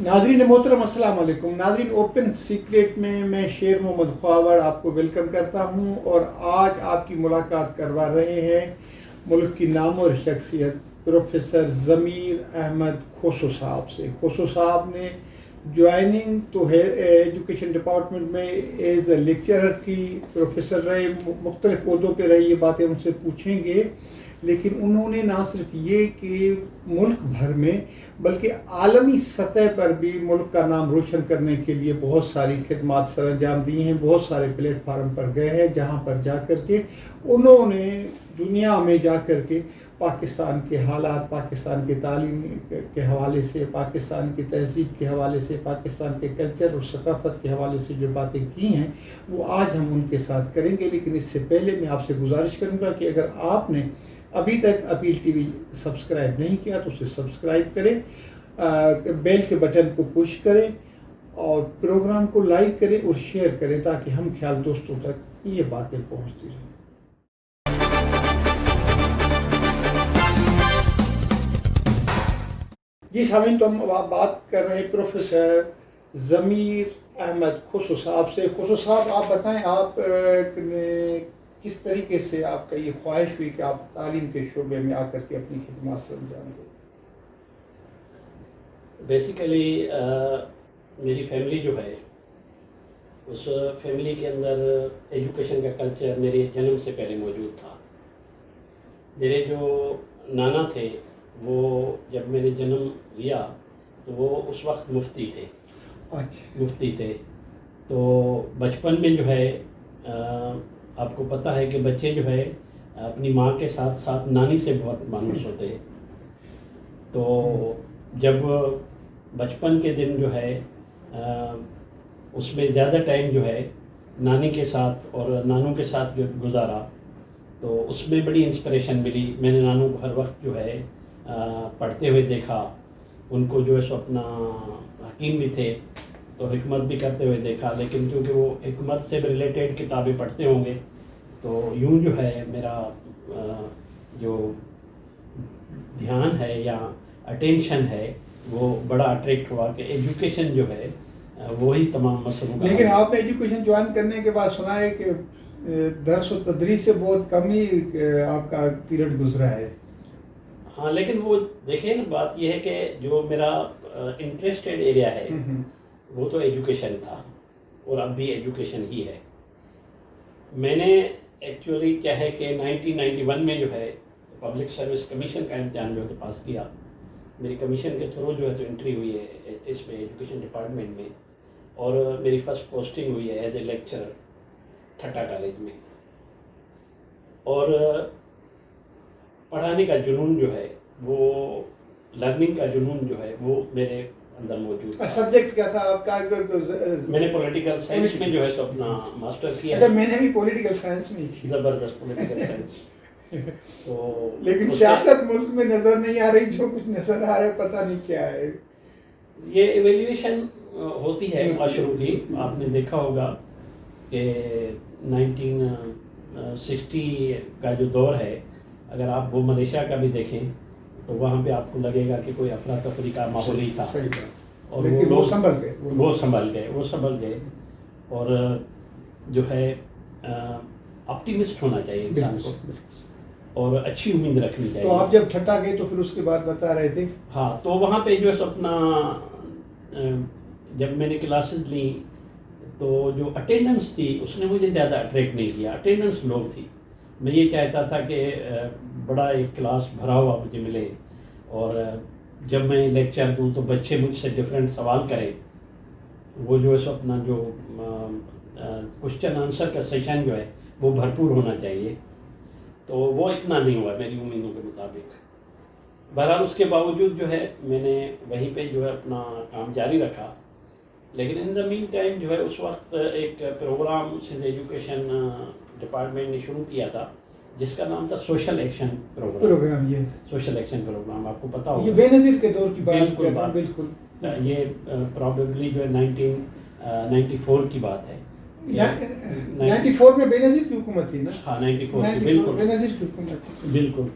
ناظرین محترم السلام علیکم. ناظرین اوپن سیکریٹ میں شیر محمد خواور آپ کو ویلکم کرتا ہوں اور آج آپ کی ملاقات کروا رہے ہیں ملک کی نامور شخصیت پروفیسر ضمیر احمد کھوسو صاحب سے. کھوسو صاحب نے جوائننگ تو ہے ایجوکیشن ڈپارٹمنٹ میں ایز اے لیکچرر کی، پروفیسر رہے، مختلف عہدوں پہ رہے. یہ باتیں ان سے پوچھیں گے، لیکن انہوں نے نہ صرف یہ کہ ملک بھر میں بلکہ عالمی سطح پر بھی ملک کا نام روشن کرنے کے لیے بہت ساری خدمات سر انجام دی ہیں. بہت سارے پلیٹ فارم پر گئے ہیں جہاں پر جا کر کے انہوں نے دنیا میں جا کر کے پاکستان کے حالات، پاکستان کے تعلیم کے حوالے سے، پاکستان کی تہذیب کے حوالے سے، پاکستان کے کلچر اور ثقافت کے حوالے سے جو باتیں کی ہیں وہ آج ہم ان کے ساتھ کریں گے. لیکن اس سے پہلے میں آپ سے گزارش کروں گا کہ اگر آپ نے ابھی تک اپیل ٹی وی سبسکرائب نہیں کیا تو اسے سبسکرائب کریں، بیل کے بٹن کو پش کریں اور پروگرام کو لائک کریں اور شیئر کریں تاکہ ہم خیال دوستوں تک یہ باتیں پہنچتی رہیں. جی سامعین، تو ہم بات کر رہے ہیں پروفیسر ضمیر احمد کھوسو صاحب سے. کھوسو صاحب، آپ بتائیں آپ نے کس طریقے سے آپ کا یہ خواہش ہوئی کہ آپ تعلیم کے شعبے میں آ کر کے اپنی خدمات سر انجام دیں؟ بیسیکلی میری فیملی جو ہے اس فیملی کے اندر ایجوکیشن کا کلچر میرے جنم سے پہلے موجود تھا. میرے جو نانا تھے وہ جب میں نے جنم لیا تو وہ اس وقت مفتی تھے. مفتی تھے تو بچپن میں جو ہے آپ کو پتہ ہے کہ بچے جو ہے اپنی ماں کے ساتھ ساتھ نانی سے بہت مانوس ہوتے ہیں. تو جب بچپن کے دن جو ہے اس میں زیادہ ٹائم جو ہے نانی کے ساتھ اور نانوں کے ساتھ جو گزارا تو اس میں بڑی انسپریشن ملی. میں نے نانوں کو ہر وقت جو ہے پڑھتے ہوئے دیکھا، ان کو جو ہے سو اپنا حکیم بھی تھے تو حکمت بھی کرتے ہوئے دیکھا. لیکن کیونکہ وہ حکمت سے ریلیٹڈ کتابیں پڑھتے ہوں گے تو یوں جو ہے میرا جو دھیان ہے یا اٹینشن ہے وہ بڑا اٹریکٹ ہوا کہ ایجوکیشن جو ہے وہی تمام مسئلوں کا. لیکن آپ نے ایجوکیشن جوائن کرنے کے بعد سنا ہے کہ درس و تدریس سے بہت کم ہی آپ کا پیریڈ گزرا ہے. ہاں، لیکن وہ دیکھیں نا، بات یہ ہے کہ جو میرا انٹرسٹڈ ایریا ہے وہ تو ایجوکیشن تھا اور اب بھی ایجوکیشن ہی ہے. میں نے ایکچولی کیا ہے کہ 1991 میں جو ہے پبلک سروس کمیشن کا امتحان جو ہے پاس کیا. میری کمیشن کے تھرو جو ہے تو انٹری ہوئی ہے اس میں ایجوکیشن ڈپارٹمنٹ میں، اور میری فرسٹ پوسٹنگ ہوئی ہے ایز اے لیکچرر تھٹا کالج میں. اور پڑھانے کا جنون جو ہے وہ، لرننگ کا جنون جو ہے وہ میرے اندر موجود تھا. سبجیکٹ کیا تھا آپ کا؟ میں نے پولیٹیکل سائنس میں جو ہے سو اپنا ماسٹر کیا. اچھا، میں نے بھی پولیٹیکل سائنس میں کی. زبردست پولیٹیکل سائنس. تو لیکن سیاست ملک میں نظر نہیں آ رہی، جو کچھ نظر آ رہا ہے پتہ نہیں کیا ہے. یہ ایویلیویشن ہوتی ہے معاشروں کی. آپ نے دیکھا ہوگا کہ 1960 کا جو دور ہے، اگر آپ وہ ملیشیا کا بھی دیکھیں تو وہاں پہ آپ کو لگے گا کہ کوئی افراتفری کا ماحول ہی تھا. اور وہ سنبھل گئے اور جو ہے آپٹیمسٹ ہونا چاہیے انسان کو اور اچھی امید رکھنی چاہیے. تو آپ جب ٹھٹا گئے تو پھر اس کے بعد بتا رہے تھے. ہاں، تو وہاں پہ جو ہے اپنا جب میں نے کلاسز لیں تو جو اٹینڈنس تھی اس نے مجھے زیادہ اٹریکٹ نہیں کیا. اٹینڈنس لو تھی. میں یہ چاہتا تھا کہ بڑا ایک کلاس بھرا ہوا مجھے ملے اور جب میں لیکچر دوں تو بچے مجھ سے ڈفرینٹ سوال کریں. وہ جو ہے سو اپنا جو کوشچن آنسر کا سیشن جو ہے وہ بھرپور ہونا چاہیے. تو وہ اتنا نہیں ہوا میری امیدوں کے مطابق. بہرحال اس کے باوجود جو ہے میں نے وہیں پہ جو ہے اپنا کام جاری رکھا. لیکن ان دا مین ٹائم جو ہے اس وقت ایک پروگرام سندھ ایجوکیشن ڈپارٹمنٹ نے شروع کیا تھا جس کا نام تھا social action program. Social action program آپ کو پتا ہوگا. یہ بے نظیر کے دور کی بات ہے. بالکل. یہ پرابیبلی جو ہے 1994 کی بات ہے. 94 میں بے نظیر کی حکومت تھی نا. ہاں، 94 بالکل بے نظیر کی حکومت تھی. بالکل.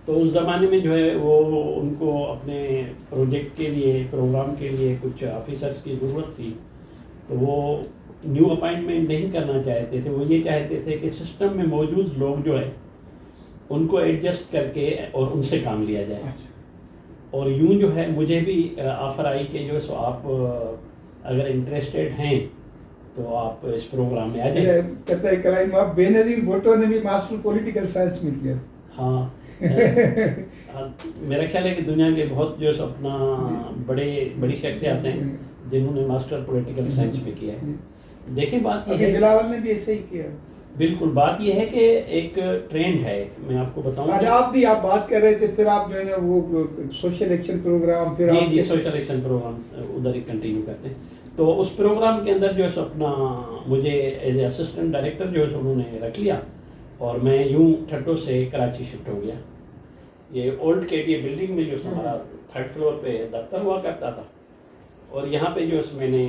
تو اس زمانے میں جو ہے وہ ان کو اپنے پروجیکٹ کے لیے پروگرام کے لیے کچھ آفیسرس کی ضرورت تھی، تو وہ نیو اپائنٹمنٹ نہیں کرنا چاہتے تھے. وہ یہ چاہتے تھے کہ سسٹم میں موجود لوگ جو ہے ان کو ایڈجسٹ کر کے اور ان سے کام لیا جائے. اور یوں جو ہے مجھے بھی آفر آئی کہ جو ہے سو آپ اگر انٹرسٹیڈ ہیں تو آپ اس پروگرام میں آ جائیں. قطع کلام آپ بے نظیر بھٹو نے بھی ماسٹر پولیٹیکل سائنس میں کیا. ہاں میرا خیال ہے کہ دنیا کے بہت جو ہے اپنا بڑی شخصیات ہیں جنہوں نے ماسٹر پولیٹیکل سائنس میں کیا ہے. دیکھیں بات یہ ہے بلاول نے بھی ایسے ہی کیا. بالکل بات یہ ہے کہ ایک ٹرینڈ ہے، میں آپ کو بتاؤں. آپ بات کر رہے تھے پھر آپ جو ہے نا وہ سوشل ایکشن پروگرام پھر جی سوشل ایکشن پروگرام ادھر ہی کنٹینیو کرتے ہیں. تو اس پروگرام کے اندر جو ہے اپنا مجھے ایز اے اسسٹنٹ ڈائریکٹر جو ہے انہوں نے رکھ لیا اور میں یوں ٹھٹو سے کراچی شفٹ ہو گیا. یہ اولڈ کے ٹی اے بلڈنگ میں جو ہمارا 3rd فلور پہ دفتر ہوا کرتا تھا، اور یہاں پہ جو میں نے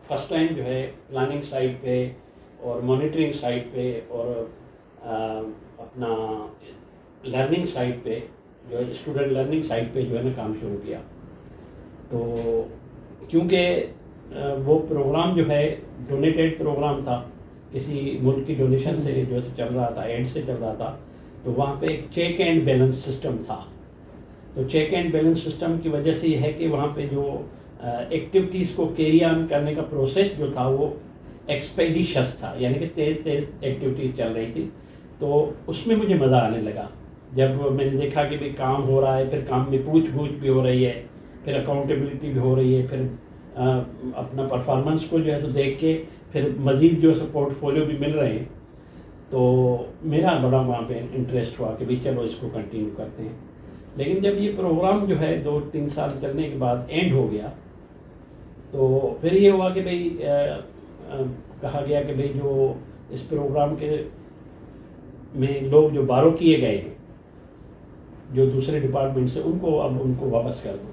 فرسٹ ٹائم جو ہے پلاننگ سائٹ پہ اور مانیٹرنگ سائٹ پہ اور اپنا لرننگ سائٹ پہ جو ہے اسٹوڈنٹ لرننگ سائٹ پہ جو ہے نا کام شروع کیا. تو کیونکہ وہ پروگرام جو ہے ڈونیٹڈ پروگرام تھا، کسی ملک کی ڈونیشن سے جو چل رہا تھا، ایڈ سے چل رہا تھا، تو وہاں پہ ایک چیک اینڈ بیلنس سسٹم تھا. تو چیک اینڈ بیلنس سسٹم کی وجہ سے یہ ہے کہ وہاں پہ جو ایکٹیویٹیز کو کیری آن کرنے کا پروسیس جو تھا وہ ایکسپیڈیشس تھا، یعنی کہ تیز ایکٹیویٹیز چل رہی تھی. تو اس میں مجھے مزہ آنے لگا جب میں نے دیکھا کہ بھئی کام ہو رہا ہے، پھر کام میں پوچھ گچھ بھی ہو رہی ہے، پھر اکاؤنٹیبلٹی بھی ہو رہی ہے، پھر اپنا پرفارمنس کو جو ہے تو دیکھ کے پھر مزید جو ہے پورٹ فولیو بھی مل رہے ہیں. تو میرا بڑا وہاں پہ انٹرسٹ ہوا کہ بھئی چلو اس کو کنٹینیو کرتے ہیں. لیکن جب یہ پروگرام جو ہے 2-3 سال چلنے کے بعد اینڈ ہو گیا، تو پھر یہ ہوا کہ بھئی کہا گیا کہ بھئی جو اس پروگرام کے میں لوگ جو بارو کیے گئے ہیں جو دوسرے ڈپارٹمنٹ سے ان کو واپس کر دو.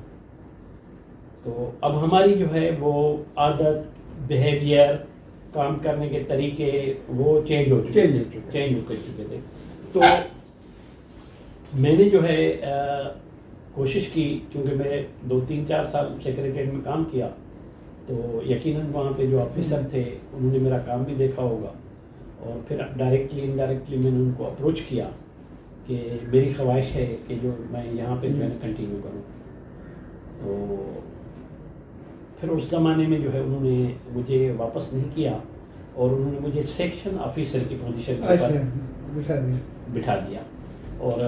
تو اب ہماری جو ہے وہ عادت، بیہیویئر، کام کرنے کے طریقے وہ چینج ہو چکے تھے. تو میں نے جو ہے کوشش کی، کیونکہ میں 2-3-4 سال سیکریٹریٹ میں کام کیا، تو یقیناً وہاں پہ جو آفیسر تھے انہوں نے میرا کام بھی دیکھا ہوگا، اور پھر ڈائریکٹلی انڈائریکٹلی میں نے ان کو اپروچ کیا کہ میری خواہش ہے کہ جو میں یہاں پہ جو ہے کنٹینیو کروں. تو پھر اس زمانے میں جو ہے انہوں نے مجھے واپس نہیں کیا اور انہوں نے مجھے سیکشن آفیسر کی پوزیشن پر بٹھا دیا. اور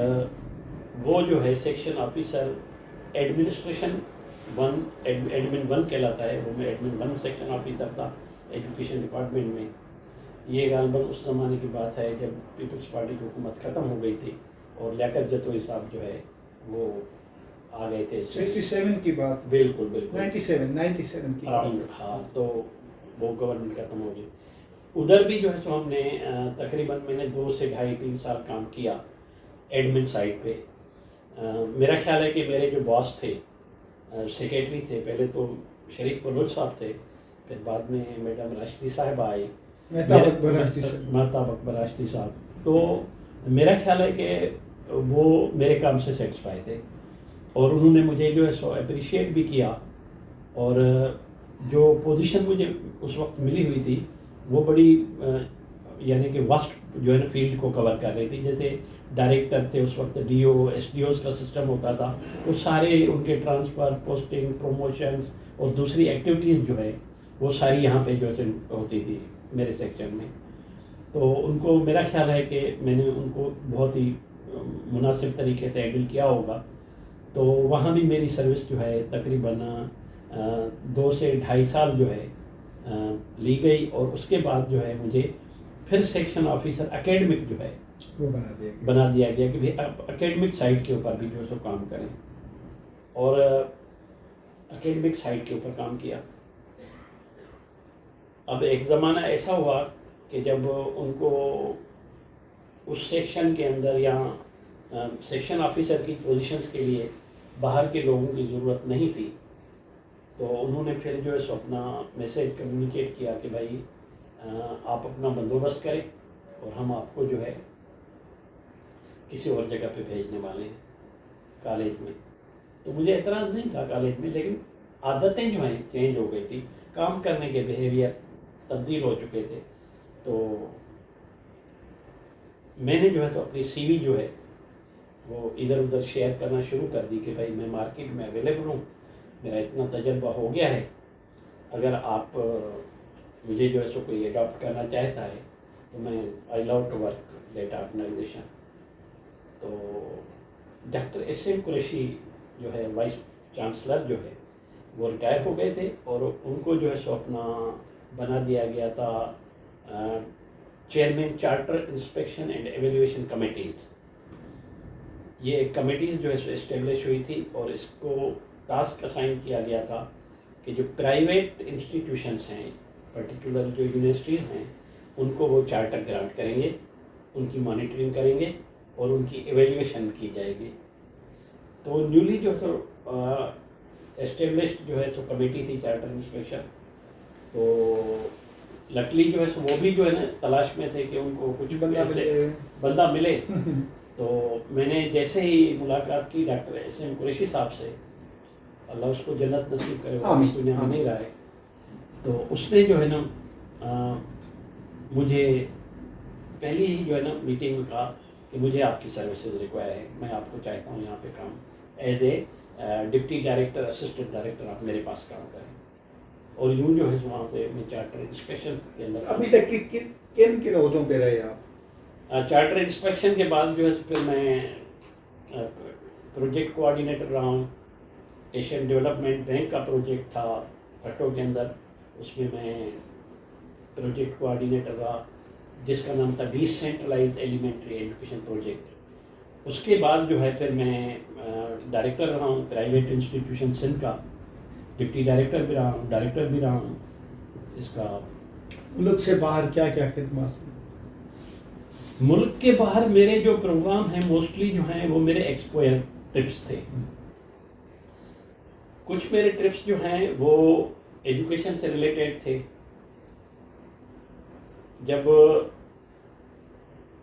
وہ جو ہے سیکشن آفیسر ایڈمنسٹریشن 1 کہلاتا ہے، وہ میں ایڈمن 1 سیکشن آفیسر تھا ایجوکیشن ڈپارٹمنٹ میں. یہ غالباً اس زمانے کی بات ہے جب پیپلز پارٹی کی حکومت ختم ہو گئی تھی اور لیاقت جتوئی صاحب جو ہے وہ آ گئے تھے. 67 کی بات. بالکل 97 کی بات. ہاں تو وہ گورنمنٹ ختم ہو گئی. ادھر بھی جو ہے سو ہم نے تقریباً میں نے 2 سے 2.5-3 سال کام کیا ایڈمن سائٹ پہ. میرا خیال ہے کہ میرے جو باس تھے سیکریٹری تھے، پہلے تو شریف بلوچ صاحب تھے، پھر بعد میں میڈم راشدی صاحب آئی، مہتاب اکبر راشدی صاحب. تو میرا خیال ہے کہ وہ میرے کام سے سیٹسفائی تھے اور انہوں نے مجھے جو ہے سو اپریشیٹ بھی کیا. اور جو پوزیشن مجھے اس وقت ملی ہوئی تھی وہ بڑی یعنی کہ واسٹ جو ہے نا فیلڈ کو کور کر رہی تھی. جیسے ڈائریکٹر تھے اس وقت D O S D Os کا سسٹم ہوتا تھا، وہ سارے ان کے ٹرانسفر، پوسٹنگ، پروموشنز اور دوسری ایکٹیویٹیز جو ہے وہ ساری یہاں پہ جو ہے ہوتی تھی میرے سیکشن میں. تو ان کو میرا خیال ہے کہ میں نے ان کو بہت ہی مناسب طریقے سے ہینڈل کیا ہوگا. تو وہاں بھی میری سروس جو ہے تقریباً 2 سے 2.5 سال جو ہے لی گئی، اور اس کے بعد جو ہے مجھے پھر سیکشن آفیسر اکیڈمک جو ہے وہ بنا دیا گیا کہ اکیڈمک سائٹ کے اوپر بھی جو ہے سو کام کریں. اور اکیڈمک سائٹ کے اوپر کام کیا. اب ایک زمانہ ایسا ہوا کہ جب ان کو اس سیکشن کے اندر یا سیکشن آفیسر کی پوزیشنز کے لیے باہر کے لوگوں کی ضرورت نہیں تھی، تو انہوں نے پھر جو ہے سو اپنا میسیج کمیونیکیٹ کیا کہ بھائی آپ اپنا بندوبست کریں اور ہم آپ کو جو ہے کسی اور جگہ پہ بھیجنے والے ہیں. کالج میں. تو مجھے اعتراض نہیں تھا کالج میں، لیکن عادتیں جو ہیں چینج ہو گئی تھی، کام کرنے کے بیہیویئر تبدیل ہو چکے تھے. تو میں نے جو ہے تو اپنی سی وی جو ہے وہ ادھر ادھر شیئر کرنا شروع کر دی کہ بھائی میں مارکیٹ میں اویلیبل ہوں، میرا اتنا تجربہ ہو گیا ہے، اگر آپ مجھے جو ہے سو کوئی اڈاپٹ کرنا چاہتا ہے تو میں I love to work that organization. تو ڈاکٹر ایس ایم قریشی جو ہے وائس چانسلر جو ہے وہ ریٹائر ہو گئے تھے، اور ان کو جو ہے سو اپنا بنا دیا گیا تھا chairman charter inspection and evaluation committees. یہ ایک کمیٹیز جو ہے سو اسٹیبلش ہوئی تھی، اور اس کو ٹاسک اسائن کیا گیا تھا کہ جو پرائیویٹ انسٹیٹیوشنس ہیں، پرٹیکولر جو یونیورسٹیز ہیں، ان کو وہ چارٹر گرانٹ کریں گے، ان کی مانیٹرنگ کریں گے اور ان کی ایویلیویشن کی جائے گی. تو نیولی جو سو اسٹیبلشڈ جو ہے سو کمیٹی تھی چارٹر انسپیکشن. تو لکلی جو ہے سو وہ بھی جو ہے نا تلاش میں تھے کہ ان کو کچھ بندہ ملے. تو میں نے جیسے ہی ملاقات کی ڈاکٹر ایس ایم قریشی صاحب سے، اللہ اس کو جنت نصیب کرے، وہ اس دنیا میں نہیں رہا ہے، تو اس نے جو ہے نا مجھے پہلی ہی جو ہے نا میٹنگ میں کہا کہ مجھے آپ کی سروسز ریکوائر ہے، میں آپ کو چاہتا ہوں یہاں پہ کام as a deputy director assistant director آپ میرے پاس کام کریں. اور یوں جو ہے وہاں پہ میں چارٹر انسپیکشن کے اندر ابھی تک کن کن عہدوں پہ رہے آپ؟ چارٹر انسپیکشن کے بعد جو ہے پھر میں پروجیکٹ کوآرڈینیٹر رہا ہوں. ایشین ڈیولپمنٹ بینک کا پروجیکٹ تھا بھٹو کے اندر، اس میں میں پروجیکٹ کوآرڈینیٹر رہا، جس کا نام تھا ڈیسینٹرلائزڈ ایلیمنٹری ایجوکیشن پروجیکٹ. اس کے بعد جو ہے پھر میں ڈائریکٹر رہا ہوں پرائیویٹ انسٹیٹیوشن سندھ کا، ڈپٹی ڈائریکٹر بھی رہا ہوں، ڈائریکٹر بھی رہا ہوں اس کا. ملک سے باہر کیا کیا خدمات ہیں؟ ملک کے باہر میرے جو پروگرام ہیں موسٹلی جو ہیں وہ میرے ایکسپوئر ٹرپس تھے. کچھ میرے ٹرپس جو ہیں وہ ایجوکیشن سے ریلیٹڈ تھے. جب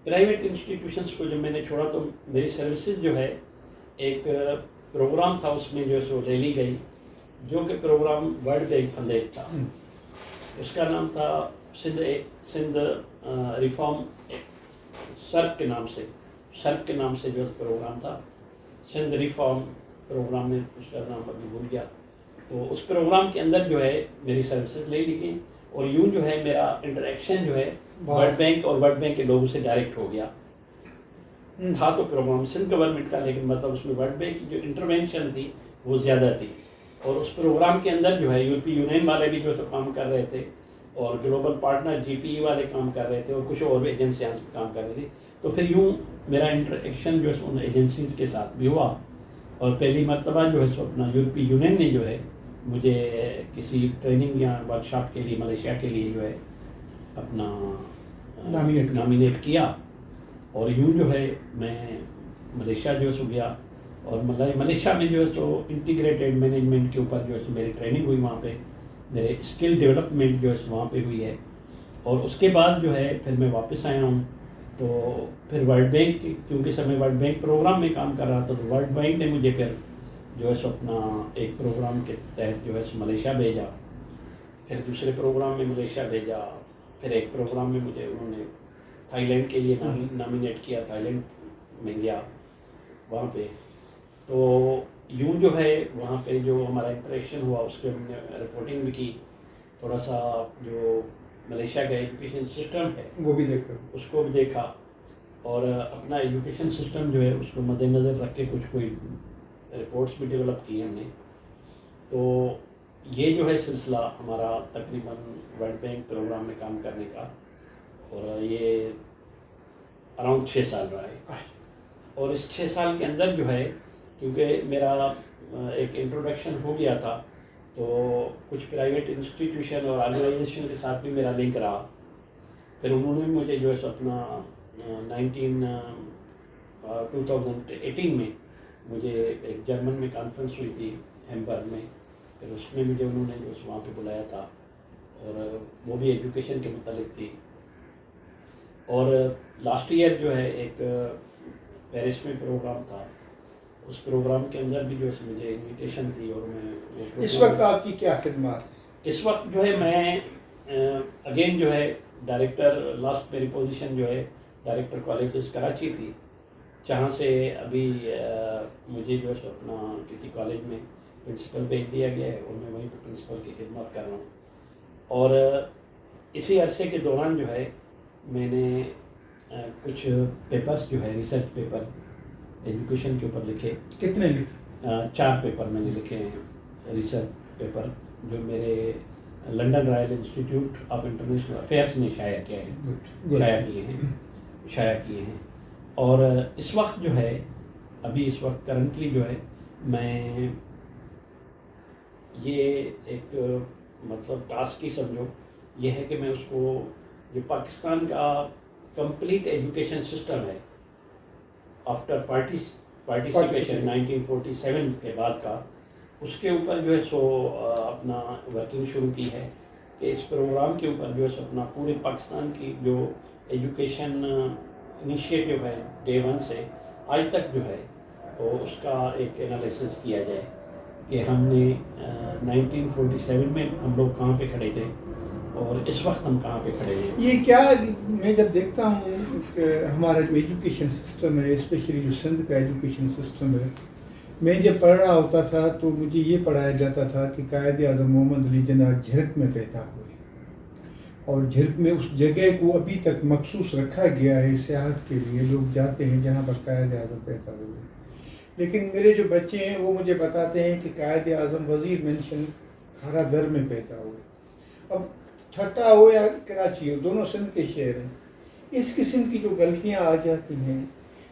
پرائیویٹ انسٹیٹیوشنس کو جب میں نے چھوڑا تو میری سروسز جو ہے ایک پروگرام تھا، اس میں جو ہے سو لے لی گئی، جو کہ پروگرام ورلڈ بینک فنڈیڈ تھا. اس کا نام تھا سندھ ریفارم سرپ کے نام سے جو پروگرام تھا، سندھ ریفارم پروگرام میں اس کا نام ابھی بھول گیا. تو اس پروگرام کے اندر جو ہے میری سروسز لے لی گئی، اور یوں جو ہے میرا انٹریکشن جو ہے ورلڈ بینک اور ورلڈ بینک کے لوگوں سے ڈائریکٹ ہو گیا. تھا تو پروگرام سندھ گورنمنٹ کا، لیکن مطلب اس میں ورلڈ بینک کی جو انٹروینشن تھی وہ زیادہ تھی. اور اس پروگرام کے اندر جو ہے یورپی یونین والے بھی جو ہے کام کر رہے تھے، اور گلوبل پارٹنر جی پی ای والے کام کر رہے تھے، اور کچھ اور ایجنسیاں کام کر رہی تھی. تو پھر یوں میرا انٹریکشن جو ہے ان ایجنسیز کے ساتھ بھی ہوا. اور پہلی مرتبہ جو ہے سو اپنا یورپی یونین نے جو ہے مجھے کسی ٹریننگ یا ورکشاپ کے لیے ملیشیا کے لیے جو ہے اپنا نامینیٹ کیا. اور یوں جو ہے میں ملیشیا جو ہے سو گیا، اور ملیشیا میں جو ہے سو انٹیگریٹڈ مینجمنٹ کے اوپر جو ہے سو میری ٹریننگ ہوئی، وہاں پہ میرے اسکل ڈیولپمنٹ جو ہے وہاں پہ ہوئی ہے. اور اس کے بعد جو ہے پھر میں واپس آیا ہوں. تو پھر ورلڈ بینک، کیونکہ سب میں ورلڈ بینک پروگرام میں کام کر رہا تھا، تو ورلڈ بینک نے مجھے پھر جو ہے سو اپنا ایک پروگرام کے تحت جو ہے سو ملیشیا بھیجا، پھر دوسرے پروگرام میں ملیشیا بھیجا، پھر ایک پروگرام میں مجھے انہوں نے تھائی لینڈ کے لیے نامینیٹ کیا، تھائی لینڈ میں گیا وہاں پہ. تو یوں جو ہے وہاں پہ جو ہمارا انٹریکشن ہوا، اس کے ہم نے رپورٹنگ بھی کی. تھوڑا سا جو ملیشیا کا ایجوکیشن سسٹم ہے وہ بھی دیکھا، اس کو بھی دیکھا، اور اپنا ایجوکیشن سسٹم جو ہے اس کو مد نظر رکھ کے کوئی رپورٹس بھی ڈیولپ کی ہم نے. تو یہ جو ہے سلسلہ ہمارا تقریباً ورلڈ بینک پروگرام میں کام کرنے کا، اور یہ اراؤنڈ 6 سال رہا ہے. اور اس 6 سال کے اندر جو ہے کیونکہ میرا ایک انٹروڈکشن ہو گیا تھا، تو کچھ پرائیویٹ انسٹیٹیوشن اور آرگنائزیشن کے ساتھ بھی میرا لنک رہا. پھر انہوں نے مجھے جو ہے سو اپنا 2018 میں مجھے ایک جرمن میں کانفرنس ہوئی تھی ہیمبرگ میں، پھر اس میں مجھے انہوں نے جو وہاں پہ بلایا تھا، اور وہ بھی ایجوکیشن کے متعلق تھی. اور لاسٹ ایئر جو ہے ایک پیرس میں پروگرام تھا اس پروگرام کے اندر بھی جو ہے مجھے انویٹیشن تھی اور میں اس وقت آپ کی کیا خدمات ہیں؟ اس وقت جو ہے میں اگین جو ہے ڈائریکٹر، لاسٹ میری پوزیشن جو ہے ڈائریکٹر کالجز کراچی تھی، جہاں سے ابھی مجھے جو ہے اپنا کسی کالج میں پرنسپل بھیج دیا گیا ہے اور میں وہیں پہ پرنسپل کی خدمات کر رہا ہوں. اور اسی عرصے کے دوران جو ہے میں نے کچھ پیپرز جو ہے ریسرچ پیپر ایجوکیشن کے اوپر لکھے. کتنے لکھے؟ 4 پیپر میں نے لکھے ہیں ریسرچ پیپر، جو میرے London Royal institute of international affairs نے شائع کیے ہیں. اور اس وقت جو ہے ابھی اس وقت کرنٹلی جو ہے میں یہ ایک مطلب ٹاسک ہی سمجھو یہ ہے کہ میں اس کو جو پاکستان کا کمپلیٹ ایجوکیشن سسٹم ہے آفٹر پارٹیسپیشن 1947 کے بعد کا، اس کے اوپر جو ہے سو اپنا ورکنگ شروع کی ہے کہ اس پروگرام کے اوپر جو ہے سو اپنا پورے پاکستان کی جو ایجوکیشن انیشیٹو ہے ڈے 1 سے آج تک جو ہے وہ اس کا ایک انالیسس کیا جائے کہ ہم نے 1947 میں ہم لوگ کہاں پہ کھڑے تھے اور اس وقت ہم کہاں پہ کھڑے ہیں. یہ کیا میں جب دیکھتا ہوں کہ ہمارا جو ایجوکیشن سسٹم ہے، اسپیشلی جو سندھ کا ایجوکیشن سسٹم ہے، میں جب پڑھ رہا ہوتا تھا تو مجھے یہ پڑھایا جاتا تھا کہ قائد اعظم محمد علی جناح جھرک میں پیدا ہوئے اور جھرک میں اس جگہ کو ابھی تک مخصوص رکھا گیا ہے سیاحت کے لیے، لوگ جاتے ہیں جہاں پر قائد اعظم پیدا ہوئے. لیکن میرے جو بچے ہیں وہ مجھے بتاتے ہیں کہ قائد اعظم وزیر مینشن کھارا در میں پیدا ہوئے. اب ٹھٹا ہو یا کراچی ہو، دونوں سندھ کے شہر ہیں. اس قسم کی جو غلطیاں آ جاتی ہیں،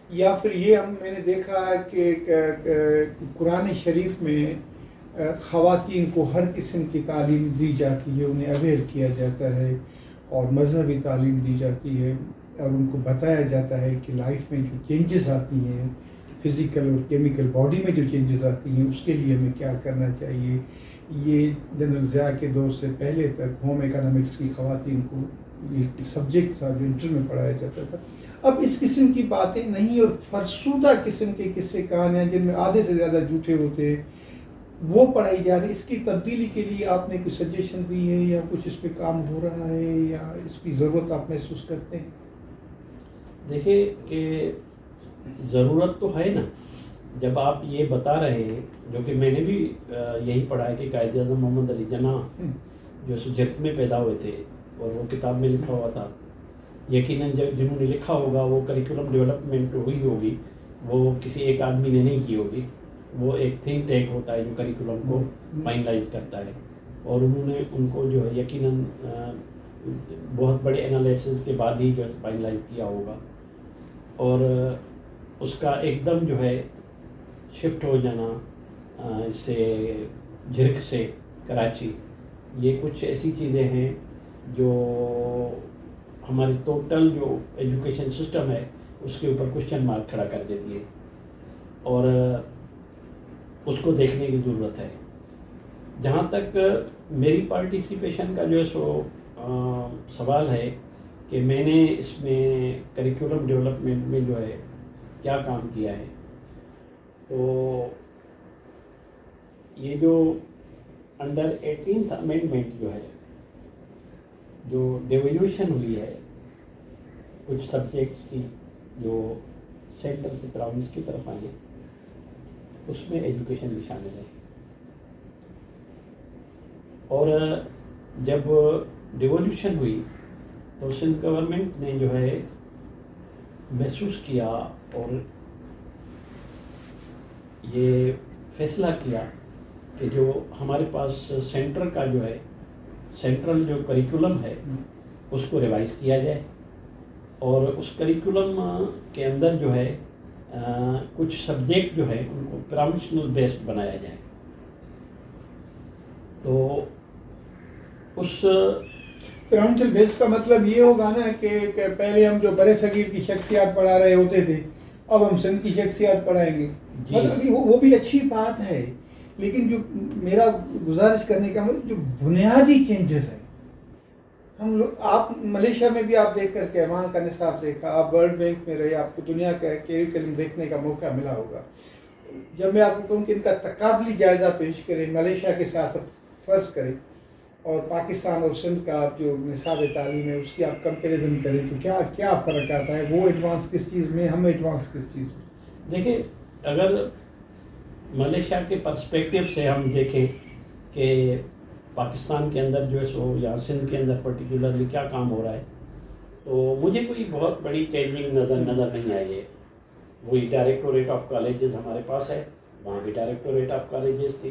یا پھر یہ میں نے دیکھا ہے کہ قرآن شریف میں خواتین کو ہر قسم کی تعلیم دی جاتی ہے، انہیں اویئر کیا جاتا ہے اور مذہبی تعلیم دی جاتی ہے اور ان کو بتایا جاتا ہے کہ لائف میں جو چینجز آتی ہیں، فزیکل اور کیمیکل باڈی میں جو چینجز آتی ہیں اس کے لیے ہمیں کیا کرنا چاہیے. یہ جنرل ضیاء کے دور سے پہلے تک ہوم اکنامکس کی خواتین کو یہ سبجیکٹ تھا جو انٹر میں پڑھایا جاتا تھا. اب اس قسم کی باتیں نہیں اور فرسودہ قسم کے قصے کہانیاں جن میں آدھے سے زیادہ جھوٹے ہوتے ہیں وہ پڑھائی جا رہی. اس کی تبدیلی کے لیے آپ نے کوئی سجیشن دی ہے یا کچھ اس پہ کام ہو رہا ہے یا اس کی ضرورت آپ محسوس کرتے ہیں؟ دیکھیں کہ ضرورت تو ہے نا، جب آپ یہ بتا رہے ہیں جو کہ میں نے بھی یہی پڑھا ہے کہ قائد اعظم محمد علی جناح جو جھرک میں پیدا ہوئے تھے اور وہ کتاب میں لکھا ہوا تھا. یقیناً جنہوں نے لکھا ہوگا وہ کریکولم ڈیولپمنٹ ہوئی ہوگی، وہ کسی ایک آدمی نے نہیں کی ہوگی، وہ ایک تھنک ٹینک ہوتا ہے جو کریکولم کو فائنلائز کرتا ہے اور انہوں نے ان کو جو ہے یقیناً بہت بڑے انالیسس کے بعد ہی جو ہے فائنلائز کیا ہوگا. اور اس کا ایک دم جو ہے شفٹ ہو جانا اس سے جھرک سے کراچی، یہ کچھ ایسی چیزیں ہیں جو ہماری ٹوٹل جو ایجوکیشن سسٹم ہے اس کے اوپر کوشچن مارک کھڑا کر دیتی ہے اور اس کو دیکھنے کی ضرورت ہے. جہاں تک میری پارٹیسپیشن کا جو ہے سو سوال ہے کہ میں نے اس میں کریکولم ڈیولپمنٹ میں جو ہے کیا کام کیا ہے، تو یہ جو انڈر 18th امینڈمنٹ جو ہے جو ڈیویلوشن ہوئی ہے کچھ سبجیکٹس کی جو سینٹر سے پراونس کی طرف آئی ہیں، اس میں ایجوکیشن بھی شامل ہے. اور جب ڈیولیوشن ہوئی تو سندھ گورنمنٹ نے جو ہے محسوس کیا اور یہ فیصلہ کیا کہ جو ہمارے پاس سینٹر کا جو ہے سینٹرل جو کریکولم ہے اس کو ریوائز کیا جائے اور اس کریکولم کے اندر جو ہے کچھ سبجیکٹ جو ہے ان کو پروفیشنل بیسڈ بنایا جائے. تو اس پروفیشنل بیس کا مطلب یہ ہوگا نا کہ پہلے ہم جو برے صغیر کی شخصیات پڑھا رہے ہوتے تھے اب ہم سندھ کی شخصیات پڑھائیں گے. مطلب وہ بھی اچھی بات ہے، لیکن جو میرا گزارش کرنے کا جو بنیادی چینجز ہیں ہم لوگ، آپ ملیشیا میں بھی آپ دیکھ کر کے وہاں کا نصاب دیکھا، آپ ورلڈ بینک میں رہے، آپ کو دنیا کا کیریکلم دیکھنے کا موقع ملا ہوگا. جب میں آپ کو کہوں کہ ان کا تقابلی جائزہ پیش کریں ملیشیا کے ساتھ فرض کریں اور پاکستان اور سندھ کا آپ جو نصاب تعلیم ہے اس کی آپ کمپیریزن کریں تو کیا کیا فرق آتا ہے؟ وہ ایڈوانس کس چیز میں، ہم ایڈوانس کس چیز میں؟ دیکھیں، اگر ملیشیا کے پرسپیکٹیو سے ہم دیکھیں کہ پاکستان کے اندر جو ہے سو یا سندھ کے اندر پرٹیکولرلی کیا کام ہو رہا ہے، تو مجھے کوئی بہت بڑی چینجنگ نظر نہیں آئی ہے. وہی ڈائریکٹوریٹ آف کالجز ہمارے پاس ہے، وہاں بھی ڈائریکٹوریٹ آف کالجز تھی.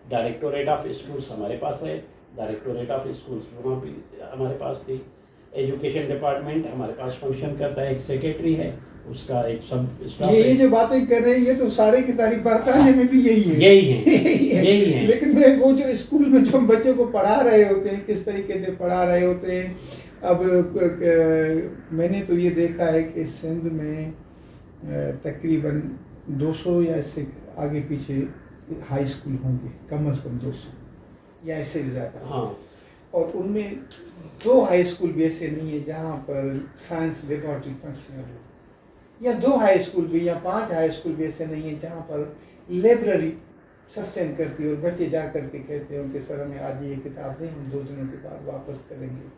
ڈائریکٹوریٹ آف اسکولس ہمارے پاس ہے، ڈائریکٹوریٹ آف اسکولس وہاں بھی ہمارے پاس تھی. ایجوکیشن ڈپارٹمنٹ ہمارے پاس فنکشن کرتا ہے، ایک سیکریٹری ہے، اس کا ایک سب اسٹاف ہے. یہ جو باتیں کر رہے ہیں یہ تو سارے کی ساری برطانیہ میں بھی یہی ہے. یہی ہے. لیکن میں وہ جو اسکول میں جو ہم بچوں کو پڑھا رہے ہوتے ہیں کس طریقے سے پڑھا رہے ہوتے ہیں. اب میں نے تو یہ دیکھا ہے کہ سندھ میں تقریباً 200 یا اس سے آگے پیچھے ہائی اسکول ہوں گے، کم از کم 200 یا اس سے بھی زیادہ. ہاں. اور ان میں 2 ہائی اسکول بھی ایسے نہیں ہیں جہاں پر سائنس لیبارٹری فنکشنل ہو، یا 2 ہائی اسکول بھی یا 5 ہائی اسکول بھی ایسے نہیں ہیں جہاں پر لائبریری سسٹین کرتی ہے اور بچے جا کر کے کہتے ہیں کہ سر ہمیں آج یہ کتاب نہیں، ہم 2 دنوں کے بعد واپس کریں گے.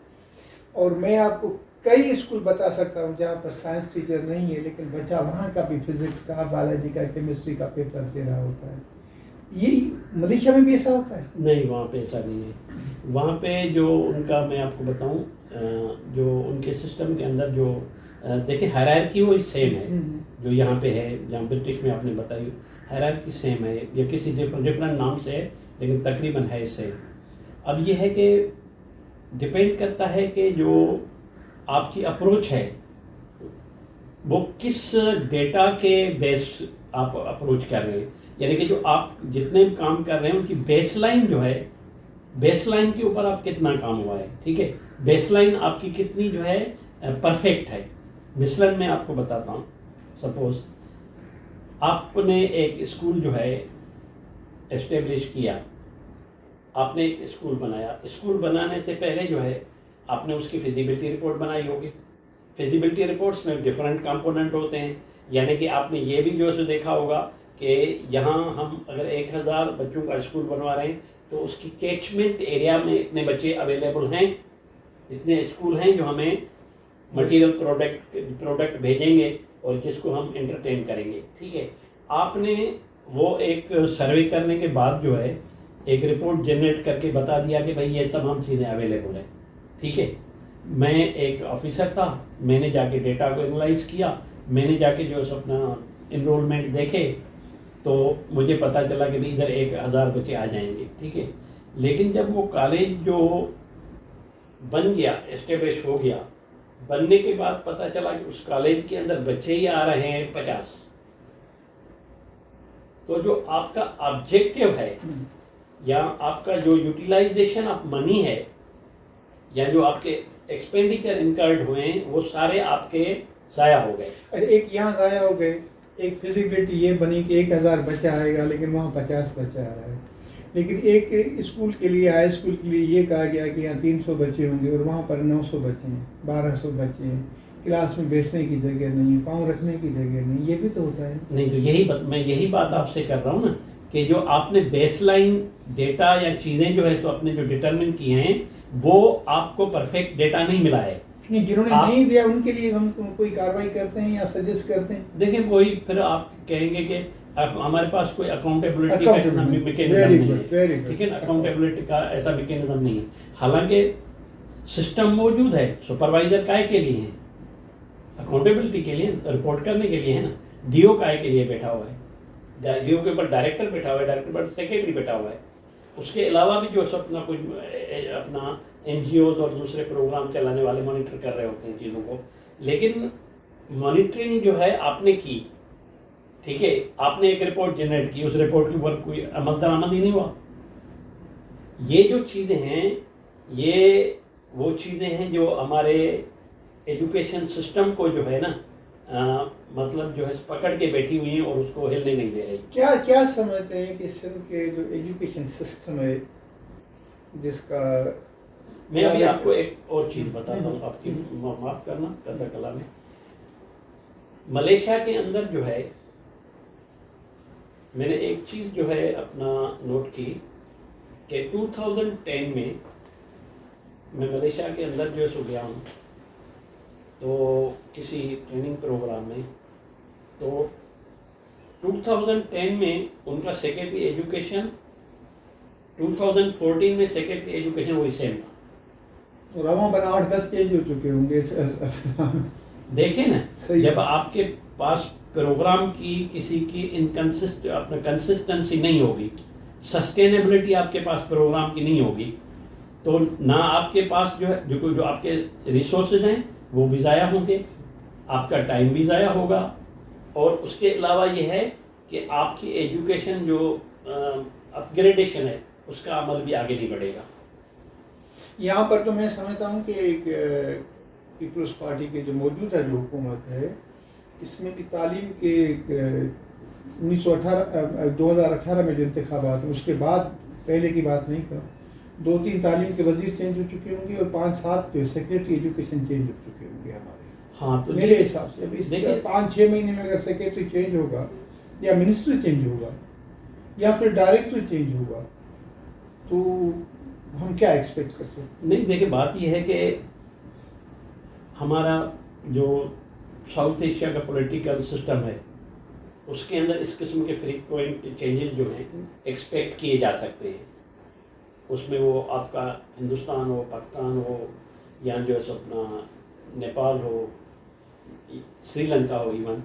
اور میں آپ کو کئی اسکول بتا سکتا ہوں جہاں پر سائنس ٹیچر نہیں ہے لیکن بچہ وہاں کا بھی فزکس کا، بایولوجی کا، کیمسٹری کا پیپر دے رہا ہوتا ہے. یہ ملیشیا میں بھی ایسا ہوتا ہے؟ نہیں، وہاں پہ ایسا نہیں ہے. وہاں پہ جو ان کا میں آپ کو بتاؤں، جو ان کے سسٹم کے اندر جو دیکھیں ہائرارکی وہ سیم ہے جو یہاں پہ ہے. جہاں برٹش میں آپ نے بتائی ہائرارکی سیم ہے، یا کسی ڈفرینٹ نام سے ہے لیکن تقریباً ہے سیم. اب یہ ہے کہ ڈپینڈ کرتا ہے کہ جو آپ کی اپروچ ہے وہ کس ڈیٹا کے بیس آپ اپروچ کر رہے ہیں. یعنی کہ جو آپ جتنے کام کر رہے ہیں ان کی بیس لائن جو ہے، بیس لائن کے اوپر آپ کتنا کام ہوا ہے. ٹھیک ہے، بیس لائن آپ کی کتنی جو ہے پرفیکٹ ہے. مثلاً میں آپ کو بتاتا ہوں، سپوز آپ نے ایک اسکول جو ہے اسٹیبلش کیا، آپ نے ایک اسکول بنایا. اسکول بنانے سے پہلے جو ہے آپ نے اس کی فیزیبلٹی رپورٹ بنائی ہوگی. فیزیبلٹی رپورٹس میں ڈفرینٹ کمپوننٹ ہوتے ہیں. یعنی کہ آپ نے یہ بھی جو ہے دیکھا ہوگا کہ یہاں ہم اگر 1000 بچوں کا اسکول بنوا رہے ہیں تو اس کی کیچمنٹ ایریا میں اتنے بچے اویلیبل ہیں، اتنے اسکول ہیں جو ہمیں مٹیریل پروڈکٹ بھیجیں گے اور جس کو ہم انٹرٹین کریں گے. ٹھیک ہے، آپ نے وہ ایک سروے کرنے کے بعد جو ہے ایک رپورٹ جنریٹ کر کے بتا دیا کہ بھائی یہ تمام چیزیں اویلیبل ہیں. ٹھیک ہے، میں ایک آفیسر تھا، میں نے جا کے ڈیٹا کو انالائز کیا، میں نے جا کے جو ہے اپنا انرولمنٹ دیکھے تو مجھے پتہ چلا کہ ادھر 1000 بچے آ جائیں گے. ٹھیک ہے، لیکن جب وہ کالج جو بن گیا، اسٹیبلش ہو گیا، بننے کے بعد پتہ چلا کہ اس کالج کے اندر بچے ہی آ رہے ہیں 50. تو جو آپ کا آبجیکٹیو ہے یا آپ کا جو یوٹیلائزیشن آف منی ہے یا جو آپ کے ایکسپینڈیچر انکرڈ ہوئے ہیں وہ سارے آپ کے ضائع ہو گئے. ایک یہاں ضائع ہو گئے، ایک فیزیبلٹی یہ بنی کہ 1000 بچہ آئے گا لیکن وہاں 50 بچہ آ رہا ہے. لیکن ایک اسکول کے لیے، ہائی اسکول کے لیے یہ کہا گیا کہ یہاں 300 بچے ہوں گے اور وہاں پر 900 بچے ہیں، 1200 بچے ہیں، کلاس میں بیٹھنے کی جگہ نہیں، پاؤں رکھنے کی جگہ نہیں. یہ بھی تو ہوتا ہے. نہیں تو میں یہی بات آپ سے کر رہا ہوں نا کہ جو آپ نے بیس لائن ڈیٹا یا چیزیں جو ہے تو آپ نے جو ڈٹرمن کی ہیں وہ آپ کو پرفیکٹ ڈیٹا نہیں ملا ہے. نہیں، جنہوں نے نہیں دیا ان کے لیے ہم کوئی کارروائی کرتے ہیں یا سجیسٹ کرتے ہیں؟ دیکھیں وہی پھر آپ کہیں گے کہ ہمارے پاس کوئی اکاؤنٹیبلٹی کا میکینزم نہیں ہے. ٹھیک ہے نا، اکاؤنٹیبلٹی کا ایسا میکینزم نہیں ہے. حالانکہ سسٹم موجود ہے، سپروائزر کائے کے لیے ہے؟ اکاؤنٹیبلٹی کے لیے، رپورٹ کرنے کے لیے ہے نا. ڈی او کائے کے لیے بیٹھا ہوا ہے؟ ڈی او کے اوپر ڈائریکٹر بیٹھا ہوا ہے، ڈائریکٹر پر سیکریٹری بیٹھا ہوا ہے. اس کے علاوہ بھی جو اپنا کوئی اپنا NGOs اور دوسرے پروگرام چلانے والے مانیٹر کر رہے ہوتے ہیں چیزوں کو. لیکن مانیٹرنگ جو ہے آپ نے کی، ٹھیک ہے، آپ نے ایک رپورٹ جنریٹ کی، اس رپورٹ کے اوپر کوئی عمل درآمد ہی نہیں ہوا. یہ جو چیزیں ہیں یہ وہ چیزیں ہیں جو ہمارے ایجوکیشن سسٹم کو جو ہے نا مطلب جو ہے پکڑ کے بیٹھی ہوئی ہیں اور اس کو ہلنے نہیں دے رہی. کیا سمجھتے ہیں کہ سندھ کے جو ایجوکیشن سسٹم ہے جس کا میں ابھی آپ کو ایک اور چیز بتاتا ہوں، آپ کی معاف کرنا قدر کلا میں. ملیشیا کے اندر جو ہے میں نے ایک چیز جو ہے اپنا نوٹ کی کہ 2010 میں ملیشیا کے اندر جو ہے سو گیا ہوں تو کسی ٹریننگ پروگرام میں. تو 2010 میں ان کا سیکرٹری ایجوکیشن 2014 میں سیکرٹری ایجوکیشن وہی سیم تھا. اور رواں بنا 8-10 چینج ہو چکے ہوں گے. دیکھیں نا, جب آپ کے پاس پروگرام کی کسی کی اپنا کنسسٹنسی نہیں ہوگی, سسٹینیبلٹی آپ کے پاس پروگرام کی نہیں ہوگی, تو نہ آپ کے پاس جو ہے جو آپ کے ریسورسز ہیں وہ بھی ضائع ہوں گے, آپ کا ٹائم بھی ضائع ہوگا, اور اس کے علاوہ یہ ہے کہ آپ کی ایجوکیشن جو اپ گریڈیشن ہے اس کا عمل بھی آگے نہیں بڑھے گا. یہاں پر تو میں سمجھتا ہوں کہ ایک پیپلز پارٹی کے جو موجودہ جو حکومت ہے اس میں بھی تعلیم کے 2018 میں جو انتخابات ہیں اس کے بعد, پہلے کی بات نہیں کروں, 2-3 تعلیم کے وزیر چینج ہو چکے ہوں گے اور 5-7 جو سیکرٹری ایجوکیشن چینج ہو چکے ہوں گے ہمارے. ہاں, تو میرے حساب سے اب اس 5-6 مہینے میں اگر سیکرٹری چینج ہوگا یا منسٹر چینج ہوگا یا پھر ڈائریکٹر چینج ہوگا تو ہم کیا ایکسپیکٹ کر سکتے؟ نہیں, دیکھیں بات یہ ہے کہ ہمارا جو ساؤتھ ایشیا کا پولیٹیکل سسٹم ہے اس کے اندر اس قسم کے فریکوینٹ چینجز جو ہیں ایکسپیکٹ کیے جا سکتے ہیں. اس میں وہ آپ کا ہندوستان ہو, پاکستان ہو, یا جو ہے اپنا نیپال ہو, سری لنکا ہو ایون,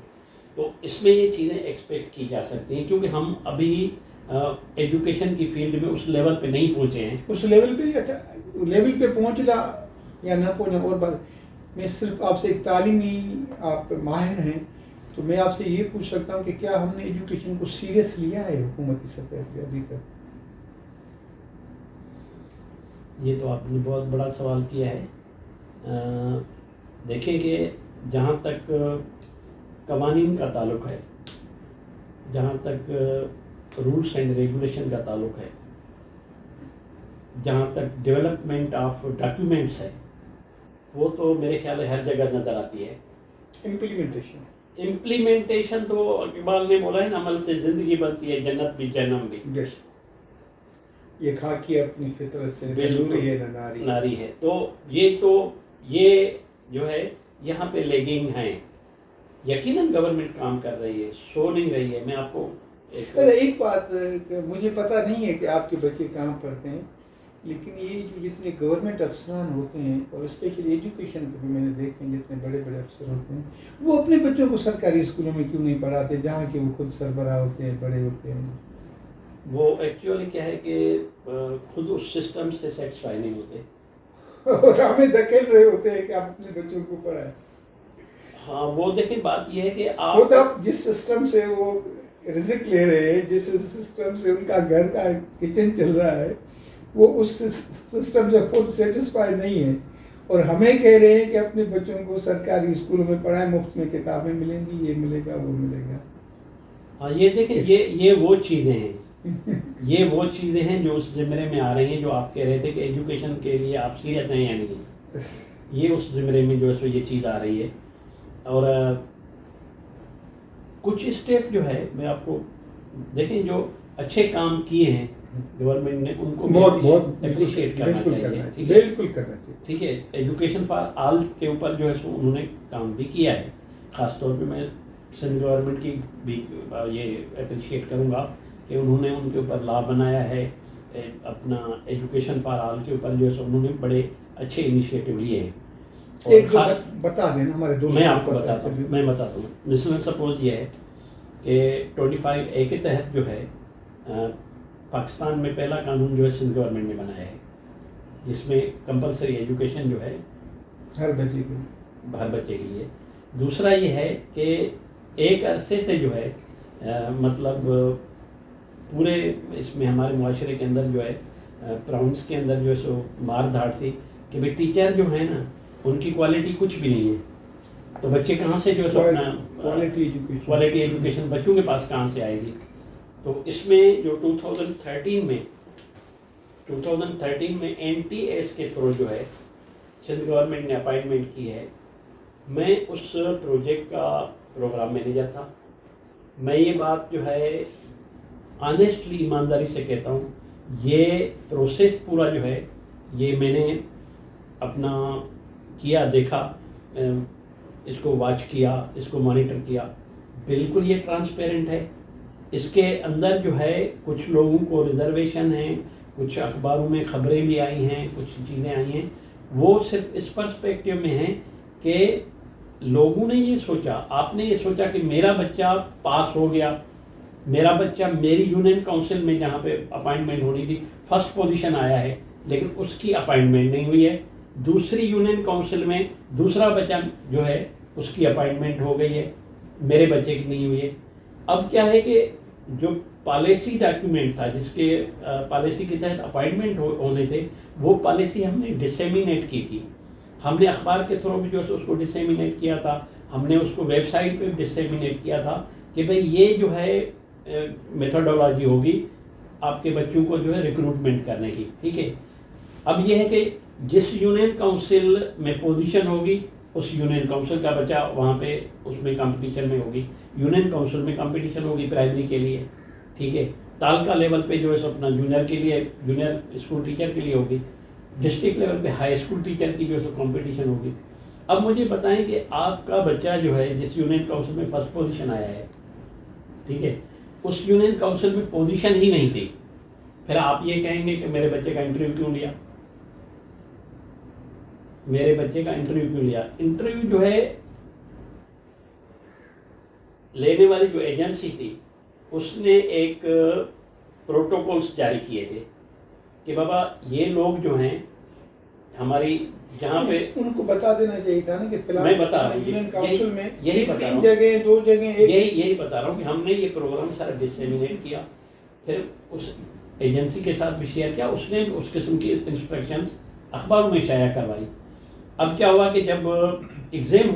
تو اس میں یہ چیزیں ایکسپیکٹ کی جا سکتی ہیں کیونکہ ہم ابھی ایجوکیشن کی فیلڈ میں اس لیول پہ نہیں پہنچے ہیں. اس لیول پہ اچھا لیول پہ پہنچنا یا نہ پہنچنا اور بات. میں صرف آپ سے ایک تعلیمی آپ ماہر ہیں تو میں آپ سے یہ پوچھ سکتا ہوں کہ کیا ہم نے ایجوکیشن کو سیریس لیا ہے حکومتی سطح پہ ابھی تک؟ یہ تو آپ نے بہت بڑا سوال کیا ہے. دیکھیں کہ جہاں تک قوانین کا تعلق ہے, جہاں تک رولس اینڈ ریگولیشن کا تعلق ہے, جہاں تک ڈیولپمنٹ آف ڈاکیومنٹس ہے, وہ تو میرے خیال ہے ہر جگہ نظر آتی ہے. امپلیمنٹیشن تو اقبال نے بولا ہے نا, عمل سے زندگی بنتی ہے, جنت بھی جہنم بھی. یہ خاکی اپنی فطرت سے نوری ہے نہ ناری ہے. تو یہ جو ہے یہاں پہ لیگنگ ہیں. یقیناً گورنمنٹ کام کر رہی ہے, سو نہیں رہی ہے. میں آپ کو ایک بات, مجھے پتہ نہیں ہے کہ آپ کے بچے کہاں پڑھتے ہیں, لیکن یہ جو جتنے گورنمنٹ افسران ہوتے ہیں اور اسپیشلی ایجوکیشن کو بھی میں نے دیکھے ہیں, جتنے بڑے بڑے افسر ہوتے ہیں وہ اپنے بچوں کو سرکاری اسکولوں میں کیوں نہیں پڑھاتے جہاں کہ وہ خود سربراہ ہوتے ہیں, بڑے ہوتے ہیں. وہ ایکچولی کیا ہے کہ خود اس سسٹم سے سیٹسفائی نہیں ہوتے اور ہمیں دھکیل رہے ہوتے ہیں کہ آپ اپنے بچوں کو پڑھائیں. ہاں, وہ دیکھیں بات یہ ہے کہ خود آپ جس سسٹم سے وہ رزق لے رہے ہیں, جس سسٹم سے ان کا گھر کا کچن چل رہا ہے, وہ اس سسٹم سے خود سیٹسفائی نہیں ہے, اور ہمیں کہہ رہے ہیں کہ اپنے بچوں کو سرکاری اسکولوں میں پڑھائیں, مفت میں کتابیں ملیں گی, یہ ملے گا, وہ ملے گا. ہاں, یہ دیکھیں یہ وہ چیزیں ہیں یہ وہ چیزیں ہیں جو اس زمرے میں آ رہی ہیں جو آپ کہہ رہے تھے کہ ایجوکیشن کے لیے آپ سیریس ہیں یا نہیں. یہ اس زمرے میں جو ہے یہ چیز آ رہی ہے. اور کچھ اسٹیپ جو ہے میں آپ کو دیکھیں جو اچھے کام کیے ہیں گورنمنٹ نے, ان کو بہت اپریشیٹ کرنا چاہیے. بالکل کرنا چاہیے. ٹھیک ہے, ایجوکیشن فار آل کے اوپر جو ہے سو انہوں نے کام بھی کیا ہے. خاص طور پہ میں سندھ گورنمنٹ کی بھی یہ اپریشیٹ کروں گا کہ انہوں نے ان کے اوپر لا بنایا ہے اپنا ایجوکیشن فار آل کے اوپر جو ہے سو انہوں نے بڑے اچھے انیشیٹو لیے ہیں. ایک بتا دینا ہمارے دوست, میں آپ کو بتاتا ہوں. مثلاً سپوز یہ ہے کہ 25A کے تحت جو ہے پاکستان میں پہلا قانون جو ہے سندھ گورنمنٹ نے بنایا ہے, جس میں کمپلسری ایجوکیشن جو ہے ہر بچے کے لیے. دوسرا یہ ہے کہ ایک عرصے سے جو ہے مطلب پورے اس میں ہمارے معاشرے کے اندر جو ہے پراؤنس کے اندر جو ہے سو مار دھاڑ تھی کہ بھائی ٹیچر جو ہے نا ان کی کوالٹی کچھ بھی نہیں ہے, تو بچے کہاں سے جو ہے سو اپنا کوالٹی ایجوکیشن بچوں کے پاس کہاں سے آئے گی. تو اس میں جو 2013 میں NTS کے تھرو جو ہے سندھ گورنمنٹ نے اپائنٹمنٹ کی ہے. میں اس پروجیکٹ کا پروگرام مینیجر تھا. میں یہ بات جو ہے آنیسٹلی ایمانداری سے کہتا ہوں یہ پروسیس پورا جو ہے یہ میں نے اپنا کیا، دیکھا، اس کو واچ کیا، اس کو مانیٹر کیا، بالکل یہ ٹرانسپیرنٹ ہے. اس کے اندر جو ہے کچھ لوگوں کو ریزرویشن ہیں، کچھ اخباروں میں خبریں بھی آئی ہیں، کچھ چیزیں آئی ہیں، وہ صرف اس پرسپیکٹیو میں ہیں کہ لوگوں نے یہ سوچا، آپ نے یہ سوچا کہ میرا بچہ پاس ہو گیا، میرا بچہ میری یونین کاؤنسل میں جہاں پہ اپائنٹمنٹ ہونی تھی فرسٹ پوزیشن آیا ہے، لیکن اس کی اپائنٹمنٹ نہیں ہوئی ہے. دوسری یونین کاؤنسل میں دوسرا بچہ جو ہے اس کی اپائنٹمنٹ ہو گئی ہے، میرے بچے کی نہیں ہوئی ہے. اب کیا ہے کہ جو پالیسی ڈاکیومنٹ تھا، جس کے پالیسی کے تحت اپائنٹمنٹ ہونے تھے، وہ پالیسی ہم نے ڈسیمینیٹ کی تھی. ہم نے اخبار کے تھرو بھی جو ہے اس کو ڈسیمینیٹ کیا تھا، ہم نے اس کو ویب سائٹ پہ ڈسیمینیٹ کیا تھا کہ بھئی یہ جو ہے میتھڈولوجی ہوگی آپ کے بچوں کو جو ہے ریکروٹمنٹ کرنے کی. ٹھیک ہے، اب یہ ہے کہ جس یونین کاؤنسل میں پوزیشن ہوگی اس یونین کاؤنسل کا بچہ وہاں پہ اس میں کمپٹیشن میں ہوگی. یونین کاؤنسل میں کمپٹیشن ہوگی پرائمری کے لیے، ٹھیک ہے، تعلقہ لیول پہ جو ہے اپنا جونیئر کے لیے، جونیئر اسکول ٹیچر کے لیے ہوگی، ڈسٹرکٹ لیول پہ ہائی اسکول ٹیچر کی جو ہے کمپٹیشن ہوگی. اب مجھے بتائیں کہ آپ کا بچہ جو ہے جس یونین کاؤنسل میں فرسٹ پوزیشن آیا ہے، ٹھیک ہے، اس یونین کاؤنسل میں پوزیشن ہی نہیں تھی، پھر آپ یہ کہیں گے کہ میرے بچے کا انٹرویو کیوں لیا؟ میرے بچے کا انٹرویو کیوں لیا؟ انٹرویو جو ہے لینے والی جو ایجنسی تھی اس نے ایک پروٹوکولز جاری کیے تھے کہ بابا یہ لوگ جو ہیں ہماری جہاں پہ ان کو بتا دینا چاہیے تھا نا کہ فی میں بتا رہا کاؤنسل میں یہی بتا رہا ہوں، 3 جگہ 2 جگہ یہی بتا رہا ہوں کہ ہم نے یہ پروگرام سارا ڈسیمینیٹ کیا، پھر اس ایجنسی کے ساتھ بھی شیئر کیا، اس نے اس قسم کی انسٹرکشنز اخباروں میں شائع کروائی. اب کیا ہوا کہ جب ایگزام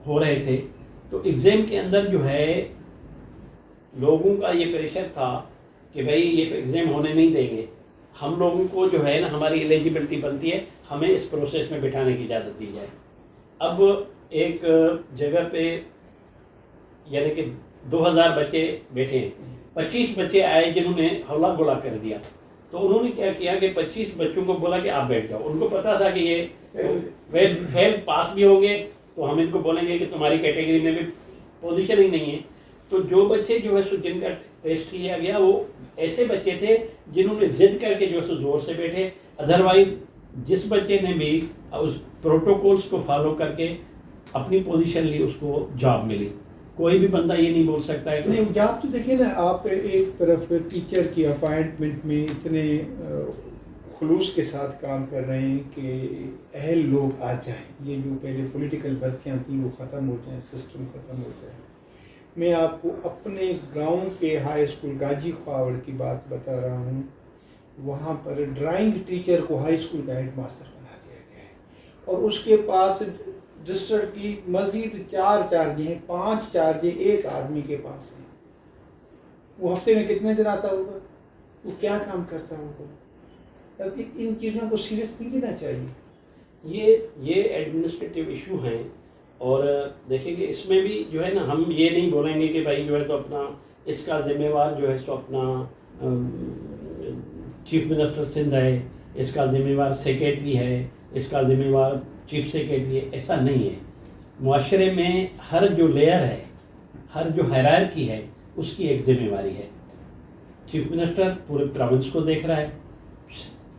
ہو رہے تھے تو ایگزام کے اندر جو ہے لوگوں کا یہ پریشر تھا کہ بھائی یہ ایگزام ہونے نہیں دیں گے، ہم لوگوں کو جو ہے نا ہماری ایلیجیبلٹی بنتی ہے، ہمیں اس پروسیس میں بٹھانے کی اجازت دی جائے. اب ایک جگہ پہ یعنی کہ 2000 بچے بیٹھے ہیں، 25 بچے آئے جنہوں نے ہلا گلا کر دیا. تو انہوں نے کیا کیا کہ 25 بچوں کو بولا کہ آپ بیٹھ جاؤ. ان کو پتا تھا کہ یہ فیل پاس بھی ہو گئے تو ہم ان کو بولیں گے کہ تمہاری کیٹیگری میں بھی پوزیشن ہی نہیں ہے. تو جو بچے جو ہے جن کا ٹیسٹ لیا گیا وہ ایسے بچے تھے جنہوں نے ضد کر کے جو ہے زور سے بیٹھے. ادروائز جس بچے نے بھی اس پروٹوکولز کو فالو کر کے اپنی پوزیشن لی اس کو جاب ملی. کوئی بھی بندہ یہ نہیں بول سکتا ہے کہ نہیں جاب تو دیکھیں نا، آپ ایک طرف ٹیچر کی اپائنٹمنٹ میں اتنے خلوص کے ساتھ کام کر رہے ہیں کہ اہل لوگ آ جائیں، یہ جو پہلے پولیٹیکل بھرتیاں تھیں وہ ختم ہو جائیں، سسٹم ختم ہو جائے. میں آپ کو اپنے گاؤں کے ہائی اسکول گاجی خواوڑ کی بات بتا رہا ہوں. وہاں پر ڈرائنگ ٹیچر کو ہائی اسکول کا ہیڈ ماسٹر بنا دیا گیا ہے، اور اس کے پاس ڈسٹرکٹ کی مزید 4 چارجیں ہیں، 5 چارجیں ایک آدمی کے پاس ہیں. وہ ہفتے میں کتنے دن آتا ہوگا؟ وہ کیا کام کرتا ہوگا؟ اب ان چیزوں کو سیریس نہیں لینا چاہیے. یہ ایڈمنسٹریٹو ایشو ہیں. اور دیکھیں کہ اس میں بھی جو ہے نا ہم یہ نہیں بولیں گے کہ بھائی جو ہے تو اپنا اس کا ذمہ وار جو ہے سو اپنا چیف منسٹر سندھ ہے، اس کا ذمہ وار سیکریٹری ہے، اس کا ذمہ وار چیف سیکریٹری ہے. ایسا نہیں ہے. معاشرے میں ہر جو لیئر ہے، ہر جو ہائرارکی ہے، اس کی ایک ذمہ واری ہے. چیف منسٹر پورے پروونس کو دیکھ رہا ہے،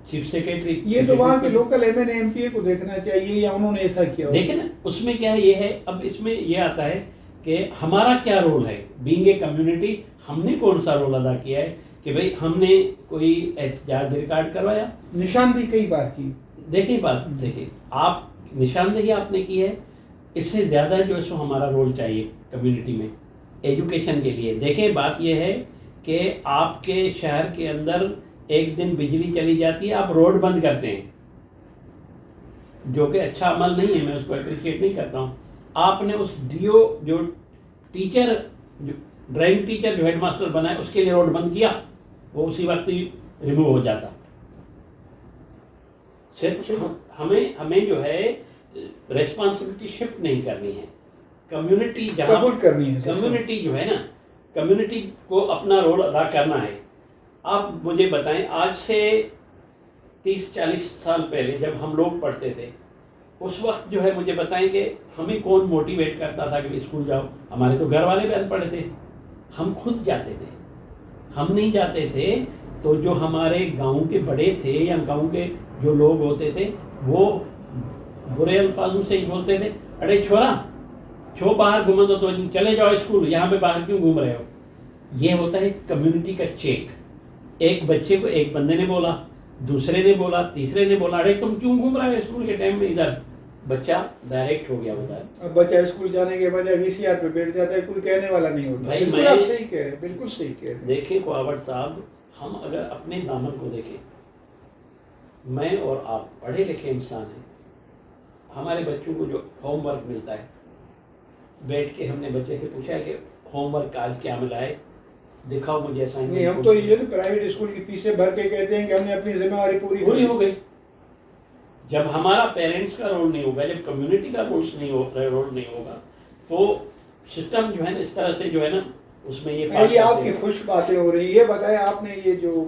چیف سیکریٹری یہ تو وہاں کے local M N M P A کو دیکھنا چاہیے، یا انہوں نے ایسا کیا؟ دیکھیں نا اس میں کیا ہے، یہ ہے اب اس میں یہ آتا ہے کہ ہمارا کیا رول ہے بینگ اے کمیونٹی. ہم نے کون سا رول ادا کیا ہے کہ بھئی ہم نے کوئی احتجاج ریکارڈ کروایا، نشاندہی کئی بار کی. دیکھیں آپ نشاندہی آپ نے کی ہے، اس سے زیادہ جو ہے سو ہمارا رول چاہیے کمیونٹی میں ایجوکیشن کے لیے. دیکھیں بات یہ ہے کہ آپ کے شہر کے اندر ایک دن بجلی چلی جاتی ہے، آپ روڈ بند کرتے ہیں، جو کہ اچھا عمل نہیں ہے، میں اس کو اپریشیٹ نہیں کرتا ہوں. آپ نے اس ڈیو جو ٹیچر جو ڈرائنگ ٹیچر جو ہیڈ ماسٹر بنا ہے اس کے لیے روڈ بند کیا، وہ اسی وقت ہی ریموو ہو جاتا. صرف ہمیں جو ہے ریسپانسبلٹی شفٹ نہیں کرنی ہے، کمیونٹی جہاں قبول کرنی ہے. کمیونٹی جو ہے نا کمیونٹی کو اپنا رول ادا کرنا ہے. آپ مجھے بتائیں آج سے 30-40 سال پہلے جب ہم لوگ پڑھتے تھے اس وقت جو ہے مجھے بتائیں کہ ہمیں کون موٹیویٹ کرتا تھا کہ اسکول جاؤ؟ ہمارے تو گھر والے بھی ان پڑھ تھے، ہم خود جاتے تھے. ہم نہیں جاتے تھے تو جو ہمارے گاؤں کے بڑے تھے یا گاؤں کے جو لوگ ہوتے تھے وہ برے الفاظوں سے ہی بولتے تھے، ارے چھوڑا چھو باہر گھومو تو چلے جاؤ اسکول، یہاں پہ باہر کیوں گھوم رہے ہو؟ یہ ہوتا ہے کمیونٹی کا چیک. ایک بچے کو ایک بندے نے بولا، دوسرے نے بولا، تیسرے نے بولا، ارے تم کیوں گھوم رہے ہو اسکول کے ٹائم میں ادھر؟ بچہ ڈائریکٹ ہو گیا ادھر. اب بچہ اسکول جانے کے بجائے وی سی آر پہ بیٹھ جاتا ہے، کوئی کہنے والا نہیں ہوتا. بھائی بالکل آپ صحیح کہہ رہے ہیں، بالکل صحیح کہہ رہے ہیں. دیکھیں خواوڑ صاحب، ہم اگر اپنے دامن کو دیکھیں، میں اور آپ پڑھے لکھے انسان ہیں، ہمارے بچوں کو جو ہوم ورک ملتا ہے، بیٹھ کے ہم نے بچے سے پوچھا ہے کہ ہوم ورک آج کیا ملا ہے، دکھاؤ مجھے اسائنمنٹ. نہیں، ہم تو یہ پرائیویٹ اسکول کی فیسیں بھر کے کہتے ہیں کہ ہم نے اپنی ذمہ داری پوری ہو گئی. جب ہمارا پیرنٹس کا رول نہیں ہوگا، جب کمیونٹی کا رول نہیں ہوگا تو سسٹم جو ہے نا اس طرح سے جو ہے نا اس میں یہ آپ کی خوش باتیں ہو رہی. یہ بتائیں آپ نے یہ جو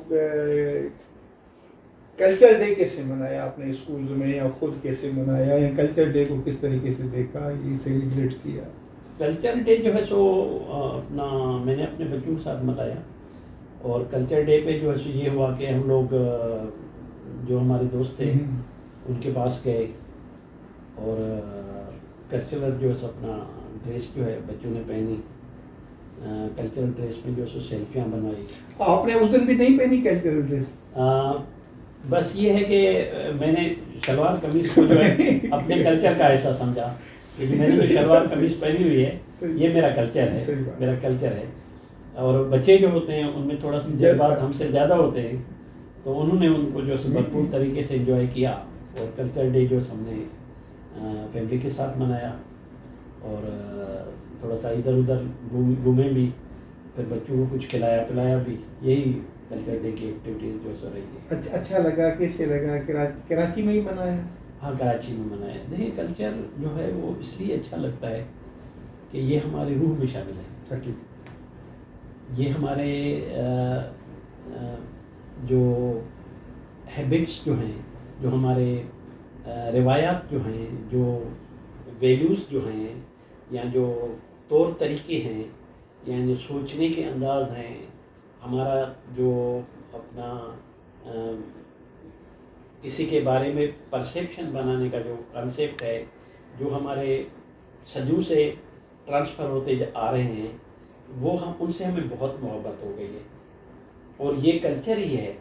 کلچر ڈے کیسے منایا آپ نے اسکولز میں، یا خود کیسے منایا، یا کلچر ڈے کو کس طریقے سے دیکھا، یہ سیلیبریٹ کیا؟ کلچر ڈے جو ہے سو اپنا میں نے اپنے بچوں کے ساتھ منایا. اور کلچر ڈے پہ جو ہے سو یہ ہوا کہ ہم لوگ جو ہمارے دوست تھے ان کے پاس گئے اور کلچرل جو ہے سو اپنا ڈریس جو ہے بچوں نے پہنی، کلچرل ڈریس میں جو ہے سو سیلفیاں بنوائی. آپ نے اس دن بھی نہیں پہنی کلچرل ڈریس؟ بس یہ ہے کہ میں نے شلوار قمیص کو جو ہے اپنے کلچر کا ایسا سمجھا کہ میں نے جو شلوار قمیص پہنی ہوئی ہے یہ میرا کلچر ہے، میرا کلچر ہے. اور بچے جو ہوتے ہیں ان میں تھوڑا سا جذبات ہم سے زیادہ ہوتے ہیں تو انہوں نے ان کو جو ہے بھرپور طریقے سے انجوائے کیا. اور کلچر ڈے جو ہم نے فیملی کے ساتھ منایا اور تھوڑا سا ادھر ادھر گھومے بھی، پھر بچوں کو کچھ کھلایا پلایا بھی. یہی کلچر ڈے کی ایکٹیویٹیز جو سو رہی ہے. اچھا لگا، کیسے لگا؟ کراچی میں ہی منایا؟ ہاں کراچی میں منایا. دیکھیے کلچر جو ہے وہ اس لیے اچھا لگتا ہے کہ یہ ہماری روح میں شامل ہے. یہ ہمارے جو ہیبٹس جو ہیں، جو ہمارے روایات جو ہیں، جو ویلیوز جو ہیں، یا جو طور طریقے ہیں، یا جو سوچنے کے انداز ہیں، ہمارا جو اپنا کسی کے بارے میں پرسیپشن بنانے کا جو کنسیپٹ ہے، جو ہمارے صدیوں سے ٹرانسفر ہوتے آ رہے ہیں، وہ ان سے ہمیں بہت محبت ہو گئی ہے. اور یہ کلچر ہی ہے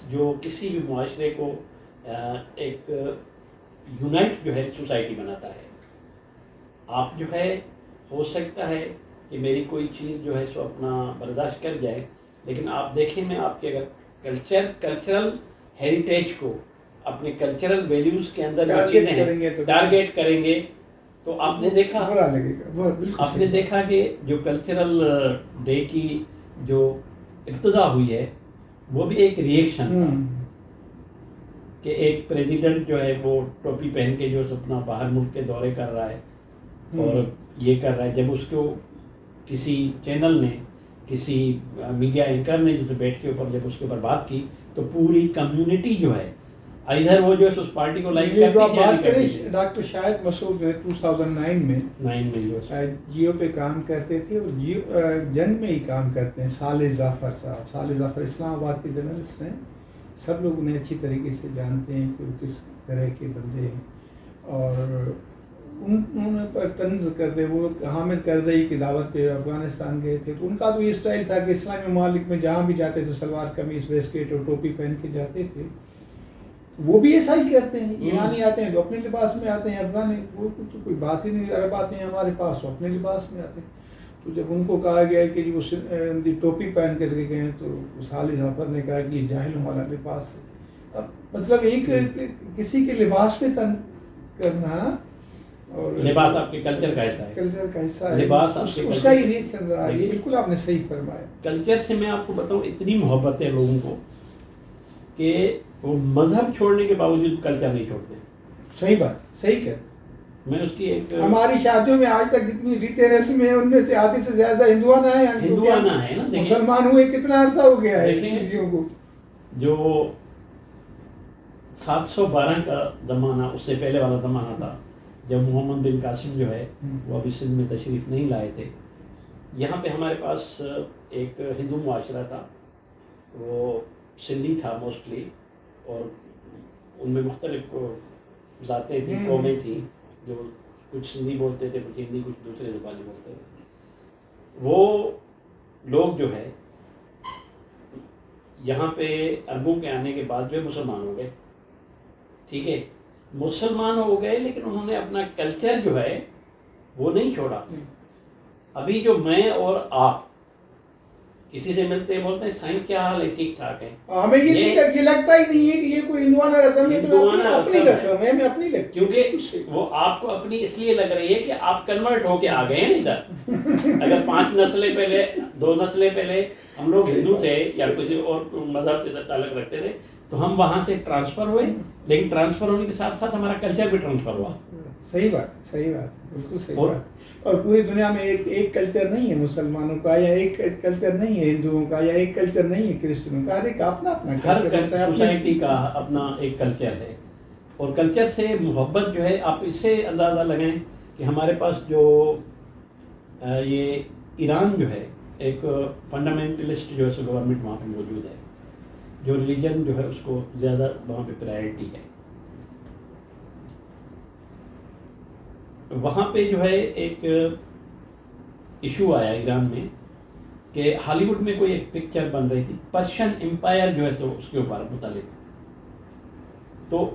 جو کسی بھی معاشرے کو ایک یونائٹ جو ہے سوسائٹی بناتا ہے. آپ جو ہے ہو سکتا ہے کہ میری کوئی چیز جو ہے سو اپنا برداشت کر جائے، لیکن آپ دیکھیں میں آپ کے اگر کلچرل ہیریٹیج کو اپنے کلچرل ویلیوز کے اندر جو چیزیں ٹارگیٹ کریں گے تو آپ نے دیکھا کہ جو کلچرل ڈے کی جو ابتدا ہوئی ہے وہ بھی ایک ریئیکشن تھا کہ ایک پریزیڈنٹ جو ہے وہ ٹوپی پہن کے جو اپنا باہر ملک کے دورے کر رہا ہے اور یہ کر رہا ہے. جب اس کو کسی چینل نے، کسی میڈیا اینکر نے جسے بیٹھ کے اوپر جب اس کے اوپر بات کی تو پوری کمیونٹی جو ہے ادھر وہ جو ہے اس پارٹی کو لائک کرتی ہے. ڈاکٹر شاہد مسعود 2009 میں جیو پہ کام کرتے تھے اور جیو جنگ میں ہی کام کرتے ہیں. صالح ظفر صاحب، صالح ظفر اسلام آباد کے جرنلسٹ ہیں، سب لوگ انہیں اچھی طریقے سے جانتے ہیں کہ وہ کس طرح کے بندے ہیں. اور انہوں نے پر طنز کرتے، وہ حامد کرزئی کی دعوت پہ افغانستان گئے تھے تو ان کا تو یہ اسٹائل تھا کہ اسلامی ممالک میں جہاں بھی جاتے تھے سلوار قمیص ویسکیٹ اور ٹوپی پہن کے جاتے تھے. وہ بھی ایسا ہی کرتے ہیں. ایرانی آتے ہیں تو اپنے لباس میں آتے ہیں، افغان وہ تو کوئی بات ہی نہیں. عرب آتے ہیں ہمارے پاس تو اپنے لباس میں آتے ہیں. تو جب ان کو کہا گیا کہ وہ ٹوپی پہن کر کے گئے تو صالح ظفر نے کہا کہ یہ جاہلوں والا لباس ہے. اب مطلب ایک کسی کے لباس پہ تنقید کرنا، اور لباس آپ کے کلچر کا حصہ ہے، کلچر کا حصہ ہے، لباس اس کا ہی ریئیکشن رہا ہے. بالکل آپ نے صحیح فرمایا. کلچر سے میں آپ کو بتاؤں اتنی محبت ہے لوگوں کو کہ وہ مذہب چھوڑنے کے باوجود کلچر نہیں چھوڑتے. صحیح بات، صحیح کہتے. میں اس کی ایک ہماری شادیوں میں آج تک جتنی ریتیں رسمیں ہیں ان میں سے آدھی سے زیادہ ہندوانہ ہے، ہندوانہ ہے نا. مسلمان ہوئے کتنا عرصہ ہو گیا ہے دیکھیں کو. جو 712 کا زمانہ، اس سے پہلے والا زمانہ تھا جب محمد بن قاسم جو ہے وہ ابھی سندھ میں تشریف نہیں لائے تھے. یہاں پہ ہمارے پاس ایک ہندو معاشرہ تھا، وہ سندھی تھا موسٹلی، اور ان میں مختلف ذاتیں تھیں، قومیں تھیں، جو کچھ سندھی بولتے تھے، کچھ ہندی، کچھ دوسرے زبانیں بولتے تھے. وہ لوگ جو ہے یہاں پہ عربوں کے آنے کے بعد جو مسلمان ہو گئے. ٹھیک ہے، مسلمان ہو گئے، لیکن انہوں نے اپنا کلچر جو ہے وہ نہیں چھوڑا. ابھی جو میں اور آپ کسی سے ملتے ہیں بولتے ہیں سائن کیا حال ہے، ٹھیک ٹھاک ہے. ہمیں یہ لگتا ہی نہیں ہے کہ یہ کوئی ہندوانہ رسم ہے، اپنی رسم ہے، ہمیں اپنی لگتی ہے. کیونکہ وہ آپ کو اپنی اس لیے لگ رہی ہے کہ آپ کنورٹ ہو کے آ گئے ہیں ادھر. اگر 5 نسلیں پہلے، 2 نسلیں پہلے ہم لوگ ہندو تھے یا کسی اور مذہب سے تعلق رکھتے تھے، تو ہم وہاں سے ٹرانسفر ہوئے، لیکن ٹرانسفر ہونے کے ساتھ ساتھ ہمارا کلچر بھی ٹرانسفر ہوا. صحیح بات، صحیح بات، بالکل صحیح بات. اور پوری دنیا میں ایک کلچر نہیں ہے مسلمانوں کا، یا ایک کلچر نہیں ہے ہندوؤں کا، یا ایک کلچر نہیں ہے کرسچنوں کا. ہر ایک اپنا اپنا کلچر ہوتا ہے، سوسائٹی کا اپنا ایک کلچر ہے. اور کلچر سے محبت جو ہے، آپ اس سے اندازہ لگائیں کہ ہمارے پاس جو یہ ایران جو ہے ایک فنڈامنٹلسٹ جو ہے گورنمنٹ وہاں پہ موجود ہے، جو ریلیجن جو ہے اس کو زیادہ وہاں پہ پرائرٹی ہے. وہاں پہ جو ہے ایک ایشو آیا ایران میں کہ ہالی ووڈ میں کوئی ایک پکچر بن رہی تھی، پرشین امپائر جو ہے سو اس کے اوپر متعلق. تو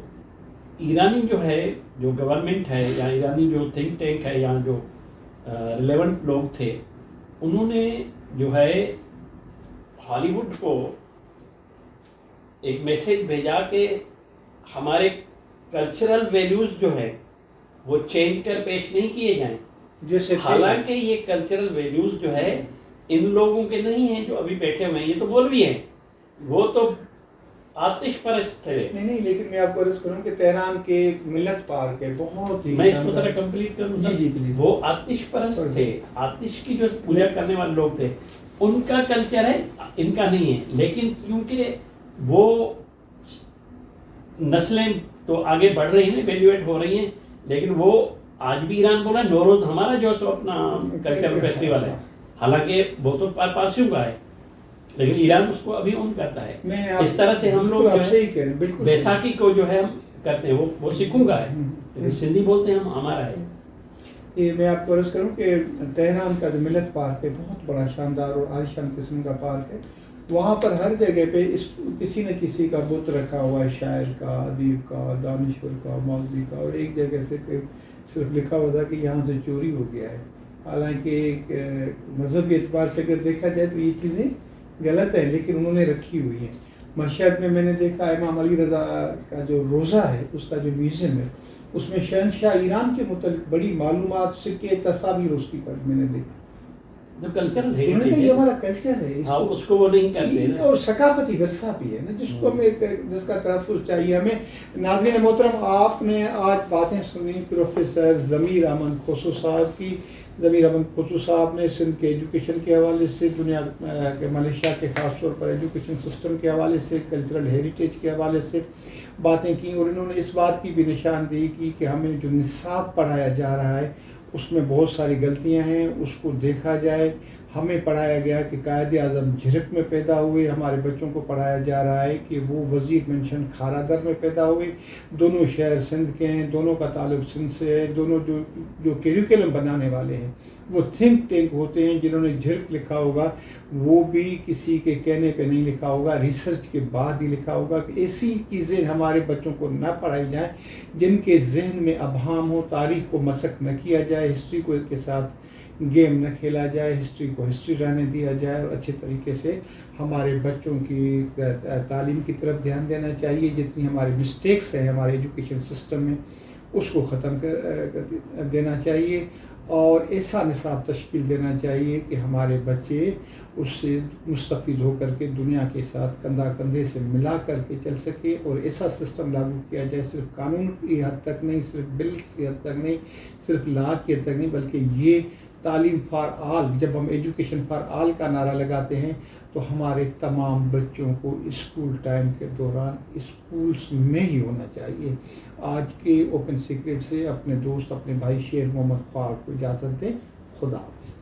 ایرانی جو ہے، جو گورنمنٹ ہے، یا ایرانی جو تھنک ٹینک ہے، یا جو ریلیونٹ لوگ تھے، انہوں نے جو ہے ہالی ووڈ کو ایک میسیج بھیجا کہ ہمارے کلچرل ویلیوز جو ہے وہ چینج کر پیش نہیں کیے جائیں. حالانکہ یہ کلچرل ویلیوز جو ہے ان لوگوں کے نہیں ہیں جو ابھی بیٹھے ہوئے ہیں، یہ تو مولوی ہیں، وہ تو آتش پرست تھے. نہیں، لیکن میں آپ کو عرض کروں کہ تہران کے ملت پارک ہے، بہت ہی، میں اس کو ذرا کمپلیٹ کروں. جی پلیز. وہ آتش پرست تھے، آتش کی جو پوجا کرنے والے لوگ تھے، ان کا کلچر ہے، ان کا نہیں ہے. لیکن کیونکہ وہ نسلیں تو آگے بڑھ رہی ہیں، ایویلویٹ ہو رہی ہیں، لیکن وہ آج بھی ایران بولا نوروز ہمارا جو ہے سو اپنا کلچرل فیسٹیول ہے، حالانکہ وہ تو پارسیوں کا ہے، لیکن ایران اس کو ابھی اون کرتا ہے. اس طرح سے ہم لوگ بیساکھی کو جو ہے ہم کرتے ہیں، وہ سکھوں کا ہے، لیکن سندھی بولتے ہیں ہم، ہمارا ہے. یہ میں آپ کو عرض کروں کہ تہران کا جو ملت پارک ہے بہت بڑا شاندار اور عالیشان قسم کا پارک ہے. وہاں پر ہر جگہ پہ کسی نہ کسی کا بت رکھا ہوا ہے، شاعر کا، ادیب کا، دانشور کا، مولوی کا، اور ایک جگہ سے صرف لکھا ہوا تھا کہ یہاں سے چوری ہو گیا ہے. حالانکہ ایک مذہبی اعتبار سے اگر دیکھا جائے تو یہ چیزیں غلط ہیں، لیکن انہوں نے رکھی ہوئی ہیں. مشہد میں نے دیکھا امام علی رضا کا جو روزہ ہے، اس کا جو میوزیم ہے، اس میں شہنشاہ ایران کے متعلق بڑی معلومات، سکے، تصاویر اس کی پر میں نے دیکھا. جو کلچرل ہے، یہ ہمارا کلچر ہے، اس کو وہ نہیں کرتے، اور ثقافتی ورثہ بھی ہے نا، جس کو ہمیں، جس کا تحفظ چاہیے ہمیں. ناظرین محترم، آپ نے آج باتیں سنی پروفیسر ضمیر احمد کھوسرو صاحب کی. ضمیر احمد کھوسرو صاحب نے سندھ کے ایجوکیشن کے حوالے سے، دنیا کے ملیشیا کے خاص طور پر ایجوکیشن سسٹم کے حوالے سے، کلچرل ہیریٹیج کے حوالے سے باتیں کی، اور انہوں نے اس بات کی بھی نشاندہی کی کہ ہمیں جو نصاب پڑھایا جا رہا ہے اس میں بہت ساری غلطیاں ہیں، اس کو دیکھا جائے. ہمیں پڑھایا گیا کہ قائد اعظم جھرک میں پیدا ہوئے، ہمارے بچوں کو پڑھایا جا رہا ہے کہ وہ وزیر مینشن کھارا در میں پیدا ہوئے. دونوں شہر سندھ کے ہیں، دونوں کا تعلق سندھ سے ہے. دونوں جو کیریکولم بنانے والے ہیں وہ تھنک ٹینک ہوتے ہیں. جنہوں نے جھرک لکھا ہوگا وہ بھی کسی کے کہنے پہ نہیں لکھا ہوگا، ریسرچ کے بعد ہی لکھا ہوگا کہ ایسی چیزیں ہمارے بچوں کو نہ پڑھائی جائیں جن کے ذہن میں ابہام ہو. تاریخ کو مسخ نہ کیا جائے، ہسٹری کو کے ساتھ گیم نہ کھیلا جائے، ہسٹری کو ہسٹری رہنے دیا جائے، اور اچھے طریقے سے ہمارے بچوں کی تعلیم کی طرف دھیان دینا چاہیے. جتنی ہماری مسٹیکس ہیں ہمارے ایجوکیشن سسٹم میں اس کو ختم کر دینا چاہیے. اور ایسا نصاب تشکیل دینا چاہیے کہ ہمارے بچے اس سے مستفید ہو کر کے دنیا کے ساتھ کندھا کندھے سے ملا کر کے چل سکے، اور ایسا سسٹم لاگو کیا جائے صرف قانون کی حد تک نہیں، صرف بل کی حد تک نہیں، صرف لا کی حد تک نہیں، بلکہ یہ تعلیم فار آل، جب ہم ایجوکیشن فار آل کا نعرہ لگاتے ہیں تو ہمارے تمام بچوں کو اسکول ٹائم کے دوران اسکولس میں ہی ہونا چاہیے۔ آج کے اوپن سیکرٹ سے اپنے دوست، اپنے بھائی شیر محمد خواہ کو اجازت دیں۔ خدا حافظ۔